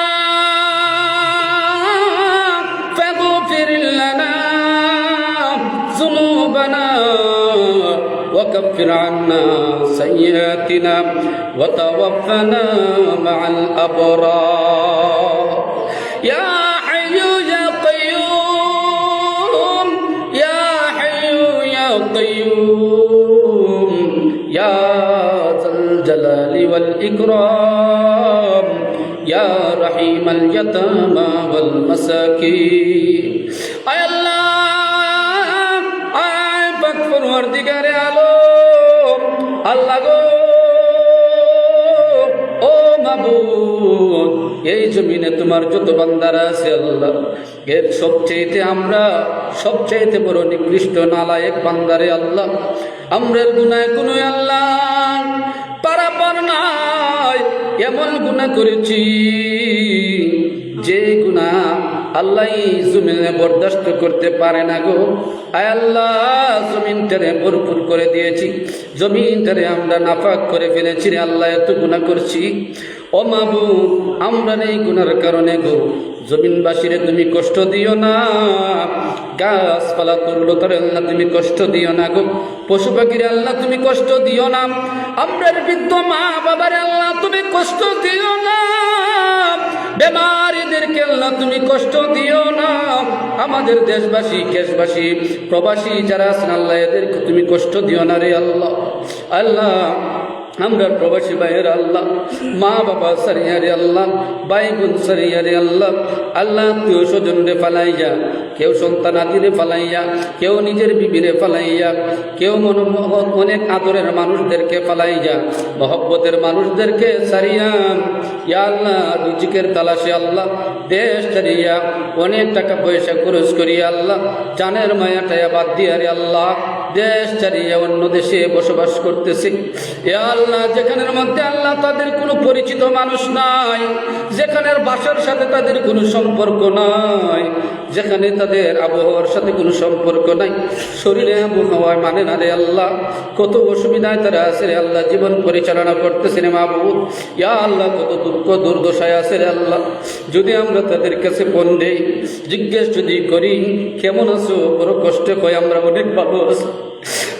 فاغفر لنا ذنوبنا وكفر عنا سيئاتنا وتوفنا مع الأبرار يا حي يا قيوم يا حي يا قيوم يا ذا الجلال والإكرام يا رحيم اليتامى والمساكين أي الله أي بكفر وردقار আলম আল্লাহ গো ও মাবুদ এই জমিনে তোমার যত বান্দারা আছে আল্লাহ এর সবচেয়ে বড় নিকৃষ্ট নালায়েক বান্দারে আল্লাহ আমরার গুনাহ কোনো আল্লাহ পারাপার নাই এমন গুনাহ করেছি যে গুনাহ আল্লাহ জমিনে বরদাস্ত করতে পারে না গো আয় আল্লাহ জমিনটারে ভরপুর করে দিয়েছি জমিনটারে আমরা নাপাক করে ফেলেছি রে আল্লাহ এত গুনাহ করছি ও মাবুদ আমরা এই গুনার কারণে গো জমিনবাসীরে তুমি কষ্ট দিও না গাছপালা তরুলতারে আল্লাহ তুমি কষ্ট দিও না গো পশু পাখিরে আল্লাহ তুমি কষ্ট দিও না আমরার বৃদ্ধ মা বাবারে আল্লাহ তুমি কষ্ট দিও না বেমারিদেরকে আল্লাহ তুমি কষ্ট দিও না আমাদের দেশবাসী কেশবাসী প্রবাসী যারা আছেন আল্লাহ এদেরকে তুমি কষ্ট দিও না রে আল্লাহ আল্লাহ আমরা প্রবাসী ভাইয়ের আল্লাহ মা বাবা সারিয়া রে আল্লাহ ভাই বোন সারিয়া রে আল্লাহ আল্লাহ তুই স্বজন রে ফালাইয়া কেউ সন্তানাদিরে ফালাইয়া কেউ নিজের বিবিরে ফালাইয়া কেউ অনেক আদরের মানুষদেরকে ফালাইয়া মহব্বতের মানুষদেরকে সারিয়া ইয়া আল্লাহ রিজিকের তালাশে আল্লাহ দেশ ছাড়িয়া অনেক টাকা পয়সা খরচ করিয়া আল্লাহ জানের মায়াটায়া বাদ দিয়া রে আল্লাহ দেশ ছাড়িয়া অন্য দেশে বসবাস করতেছে ইয়া আল্লাহ যেখানের মধ্যে আল্লাহ তাদের কোনো পরিচিত মানুষ নাই যেখানের বাসার সাথে তাদের কোনো সম্পর্ক নাই যেখানে তাদের আবহাওয়ার সাথে কোনো সম্পর্ক নাই শরীরে আবহাওয়ায় মানে না রে আল্লাহ কত অসুবিধায় তারা আছে রে আল্লাহ জীবন পরিচালনা করতেছে রে মাহবুব ইয়া আল্লাহ কত দুঃখ দুর্দশায় আছে রে আল্লাহ যদি আমরা তাদের কাছে ফোন দেই জিজ্ঞেস যদি করি কেমন আছো বড় কষ্ট কয় আমরা অনেক ভালো আছি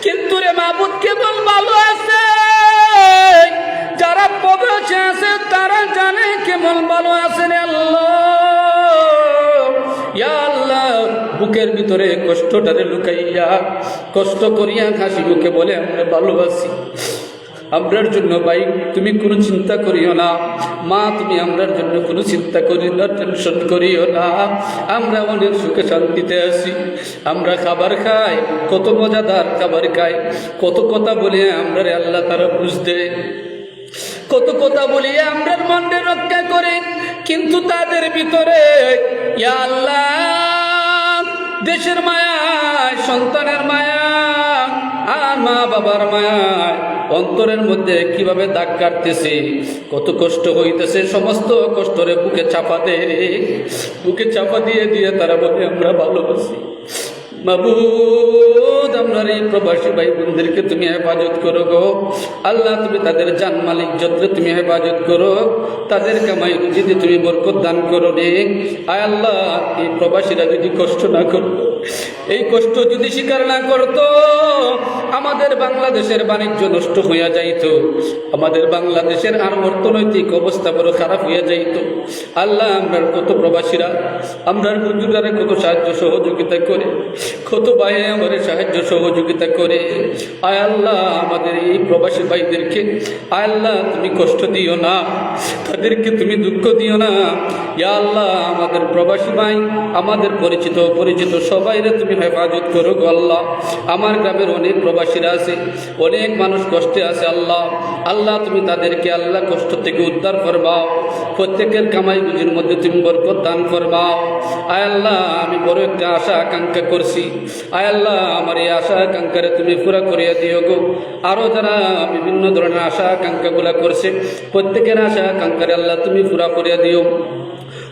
কিন্তু রে মাহবুব কেবল ভালো আছে যারা প্রবাসে আছে তারা জানে কেমন ভালো আছে রে আল্লাহ ইয়া আল্লাহ বুকের ভিতরে কষ্টটারে লুকাইয়া কষ্ট করিয়া হাসি মুখে বলে আমরা ভালো আছি আমরার জন্য ভাই তুমি কোনো চিন্তা করিও না মা তুমি আমরার জন্য কোনো চিন্তা করিও না টেনশন করিও না আমরা অনেক সুখে শান্তিতে আছি আমরা খাবার খাই কত মজাদার খাবার খাই কত কথা বলে আমরা রে আল্লাহ তারা বুঝতে কত কথা বলি আমরা মনকে রক্ষা করে কিন্তু তাদের ভিতরে ইয়া আল্লাহ দেশের মায়া সন্তানের মায়া আর মা বাবার মায়া অন্তরের মধ্যে কিভাবে দাগ কাটতেছে কত কষ্ট হইতেছে সমস্ত কষ্টরে বুকে চাপা দেয় রে বুকে চাপা দিয়ে দিয়ে তারা বলে আমরা ভালোবাসি মাবুদ আপনার এই প্রবাসী ভাই বোনদেরকে তুমি হেফাজত করো গো আল্লাহ তুমি তাদের জান মালিক যত্রে তুমি হেফাজত করো তাদের কামাই রুজিতে তুমি বরকত দান করো রে আয় আল্লাহ এই প্রবাসীরা যদি কষ্ট না করতো এই কষ্ট যদি স্বীকার না করতো আমাদের বাংলাদেশের বাণিজ্য নষ্ট হইয়া যাইত আমাদের বাংলাদেশের আর অর্থনৈতিক অবস্থা বড় খারাপ হইয়া যাইত আল্লাহ আমরা কত প্রবাসীরা আমরা হুজুরারে কত সাহায্য সহযোগিতা করে কত ভাই আমাদের সাহায্য সহযোগিতা করে আয় আল্লাহ আমাদের এই প্রবাসী ভাইদেরকে আয় আল্লাহ তুমি কষ্ট দিও না তাদেরকে তুমি দুঃখ দিও না ইয়া আল্লাহ আমাদের প্রবাসী ভাই আমাদের পরিচিত অপরিচিত সবাইরে তুমি হেফাজত করো গো আল্লাহ আমার গ্রামের অনেক প্রবাসীরা আছে আছে, অনেক মানুষ কষ্টে আছে। আল্লাহ আল্লাহ তুমি তাদেরকে আল্লাহ কষ্ট থেকে উদ্ধার ফরমাও, প্রত্যেকের কামাই রুজির মধ্যে তুমি বরকত দান ফরমাও। আয় আল্লাহ আমি বড় একটা আশা আকাঙ্ক্ষা করছি, আয় আল্লাহ আমার এই আশা আকাঙ্ক্ষারে তুমি পুরা করিয়া দিও গো। আরও যারা বিভিন্ন ধরনের আশা আকাঙ্ক্ষাগুলা করছে প্রত্যেকের আশা আকাঙ্ক্ষারে আল্লাহ তুমি পুরা করিয়া দিও।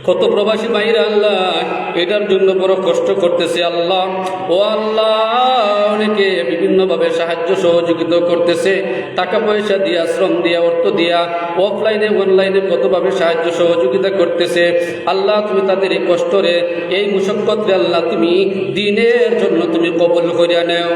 কত প্রবাসী ভাইরা আল্লাহ এটার জন্য বড় কষ্ট করতেছে আল্লাহ, ও আল্লাহ অনেকে বিভিন্নভাবে সাহায্য সহযোগিতা করতেছে, টাকা পয়সা দিয়া, শ্রম দিয়া, অর্থ দিয়া, অফলাইনে অনলাইনে কতভাবে সাহায্য সহযোগিতা করতেছে। আল্লাহ তুমি তাদের এই কষ্টরে, এই মুশক্কতরে আল্লাহ তুমি দিনের জন্য তুমি কবুল করিয়া নেও।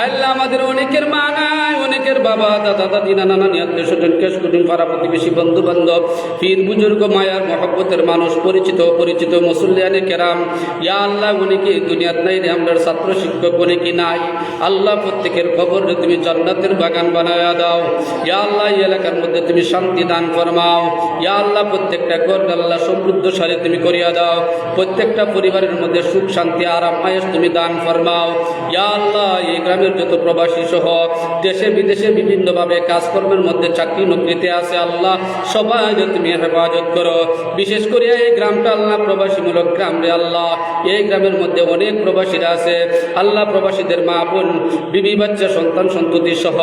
আল্লাহ আমাদের অনেকের মা নাই, অনেকের বাবা, দাদা, দাদি, নানা, নানি, আত্মীয় স্বজন, কেশ কুটুম, পাড়া প্রতিবেশী, বন্ধু বান্ধব, পীর বুজুর্গ, মায়ার মহব্বতের মানুষ, পরিচিত অপরিচিত, মুসল্লিয়ানে কেরাম, ইয়া আল্লাহ অনেকে দুনিয়াত নাই রে, আমরা ছাত্র শিক্ষক অনেকে নাই। আল্লাহ প্রত্যেকের কবরে তুমি জান্নাতের বাগান বানায়া দাও। ইয়া আল্লাহ এই এলাকার মধ্যে তুমি শান্তি দান ফরমাও। ইয়া আল্লাহ প্রত্যেকটা ঘর আল্লাহ সমৃদ্ধশালী তুমি করিয়া দাও। প্রত্যেকটা পরিবারের মধ্যে সুখ শান্তি আরাম আয়েশ তুমি দান ফরমাও। ইয়া আল্লাহ এই গ্রামের যত প্রবাসী সহ দেশে বিদেশে বিভিন্নভাবে কাজকর্মের মধ্যে চাকরি নকরিতে আছে আল্লাহ সবাই তুমি হেফাজত করো। বিশেষ করে এই গ্রামটা আল্লাহ প্রবাসীমূলক গ্রাম রে আল্লাহ, এই গ্রামের মধ্যে অনেক প্রবাসীরা আছে আল্লাহ, প্রবাসীদের মা বোন, বিবি বাচ্চা, সন্তান সন্ততি সহ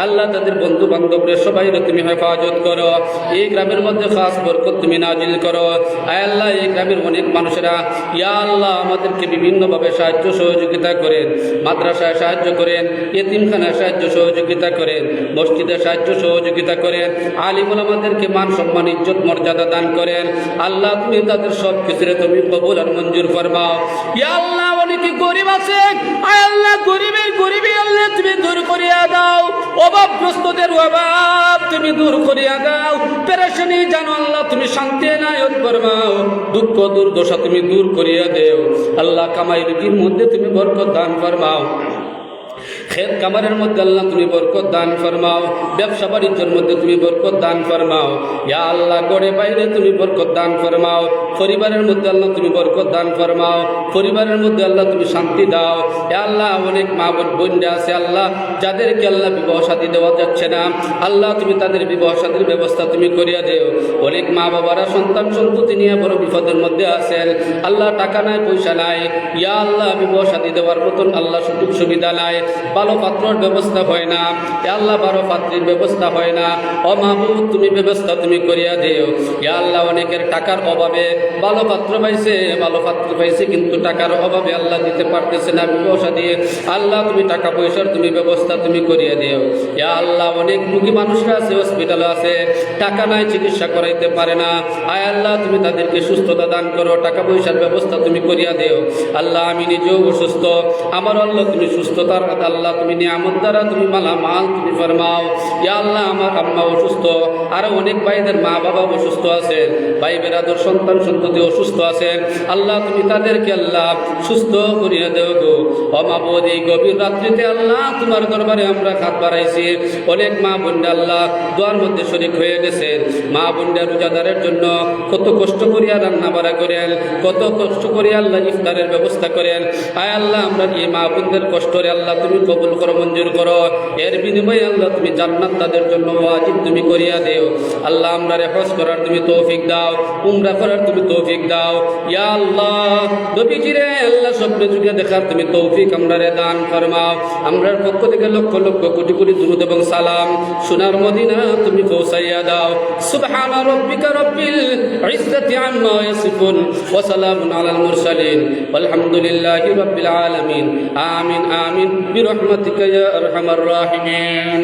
আল্লাহ তাদের বন্ধু বান্ধবদের সবাই তুমি হেফাজত করো। এই গ্রামের মধ্যে খাস বরকত তুমি নাজিল করো। আয় আল্লাহ এই গ্রামের অনেক মানুষেরা ইয়া আল্লাহ আমাদেরকে বিভিন্নভাবে সাহায্য সহযোগিতা করেন, মাদ্রাসায় সাহায্য করেন, এতিমখানায় সাহায্য সহযোগিতা করেন, মসজিদে সাহায্য সহযোগিতা করেন, আলিম ওলামাদেরকে মান সম্মান ইজ্জত মর্যাদা দান করেন। আল্লাহ তুমি তাদের সব কিছুরে তুমি কবুল আর মঞ্জুর ফরমাও। ইয়া আল্লাহ অনেকে গরিব আছে, আয় আল্লাহ গরিবই আল্লাহ তুমি দূর করিয়া দাও। অভাবগ্রস্তদের অভাব তুমি দূর করিয়া দাও। পেরেশানি জানো আল্লাহ তুমি শান্তি এনায়েত ফরমাও। দুঃখ দুর্দশা তুমি দূর করিয়া দেও। আল্লাহ কামাই রুজির মধ্যে তুমি বরকত দান ফরমাও। খেত কামারের মধ্যে আল্লাহ তুমি বরকত দান ফরমাও। ব্যবসা বাণিজ্যের মধ্যে তুমি বরকত দান ফরমাও। ইয়া আল্লাহ গড়ে বাইরে তুমি বরকত দান ফরমাও। পরিবারের মধ্যে আল্লাহ তুমি বরকত দান ফরমাও। পরিবারের মধ্যে আল্লাহ তুমি শান্তি দাও। ইয়া আল্লাহ অনেক মা বোনরা আছে আল্লাহ যাদেরকে আল্লাহ বিবাহ শাদী দেওয়া যাচ্ছে না, আল্লাহ তুমি তাদের বিবাহ শাদীর ব্যবস্থা তুমি করিয়া দেও। অনেক মা বাবারা সন্তান সন্ততি নিয়ে বড় বিপদের মধ্যে আছেন আল্লাহ, টাকা নাই পয়সা নাই, ইয়া আল্লাহ বিবাহ শাদী দেওয়ার মতন আল্লাহ সুযোগ সুবিধা নাই, ভালো পাত্রর ব্যবস্থা হয় না, ইয়া আল্লাহ ভালো পাত্রীর ব্যবস্থা হয় না। ও মাহবুব তুমি ব্যবস্থা তুমি করিয়া দিও। ইয়া আল্লাহ অনেকের টাকার অভাবে ভালো পাত্র পাইছে কিন্তু টাকার অভাবে আল্লাহ দিতে পারতেছে না বিবাহ শাদী। আল্লাহ তুমি টাকা পয়সার তুমি ব্যবস্থা তুমি করিয়া দিও। ইয়া আল্লাহ অনেক রোগী মানুষরা আছে, হসপিটালে আছে, টাকা নাই, চিকিৎসা করাইতে পারে না। আয় আল্লাহ তুমি তাদেরকে সুস্থতা দান করো, টাকা পয়সার ব্যবস্থা তুমি করিয়া দিও। আল্লাহ আমি নিজেও অসুস্থ, আমার আল্লাহ তুমি সুস্থতার আল্লাহ তুমি নিয়ামত দ্বারা তুমি মালামাল তুমি ফরমাও। ইয়া আল্লাহ আমার আম্মা অসুস্থ, আরো অনেক ভাইদের মা বাবা অসুস্থ আছেন, ভাই বেরাদর সন্তান সন্ততি অসুস্থ আছেন, আল্লাহ তুমি তাদেরকে আল্লাহ সুস্থ করিয়া দেও গো। অমাবদ এই গভীর রাত্রিতে আল্লাহ তোমার দরবারে আমরা হাত বাড়াইছি। অনেক মা বোনরা আল্লাহ দোয়ার মধ্যে শরীক হয়ে গেছেন। মা বোনরা রোজাদারের জন্য কত কষ্ট করিয়া রান্না বাড়া করেন, কত কষ্ট করিয়া আল্লাহ ইফতারের ব্যবস্থা করেন। আয় আল্লাহ আমরা এই মা বোনদের কষ্টরে আল্লাহ তুমি কবুল করো, মঞ্জুর করো। এর বিনিময়ে আল্লাহ তুমি জান্নাত তাদের জন্য ওয়াজিব তুমি করিয়া দেও। আল্লাহ আমরা হজ করার তুমি তৌফিক দাও, উমরা করার তুমি তৌফিক দাও। ইয়া আল্লাহ নবীজিরে আল্লাহ স্বপ্নে যুগে দেখার তুমি তৌফিক আমরা দান ফরমাও। আমরার পক্ষ থেকে লক্ষ লক্ষ কোটি কোটি দুরূদ এবং সালাম সোনার মদিনা তুমি পৌঁছাইয়া দাও। সুবহান রাব্বিকা রাব্বিল ইজ্জাতি আম্মা ইয়াসিফুন ওয়া সালামুন আলাল মুরসালিন ওয়ালহামদুলিল্লাহি রাব্বিল আলামিন। আমিন আমিন বিরহমাতিকা ইয়া আরহামার রাহিমিন।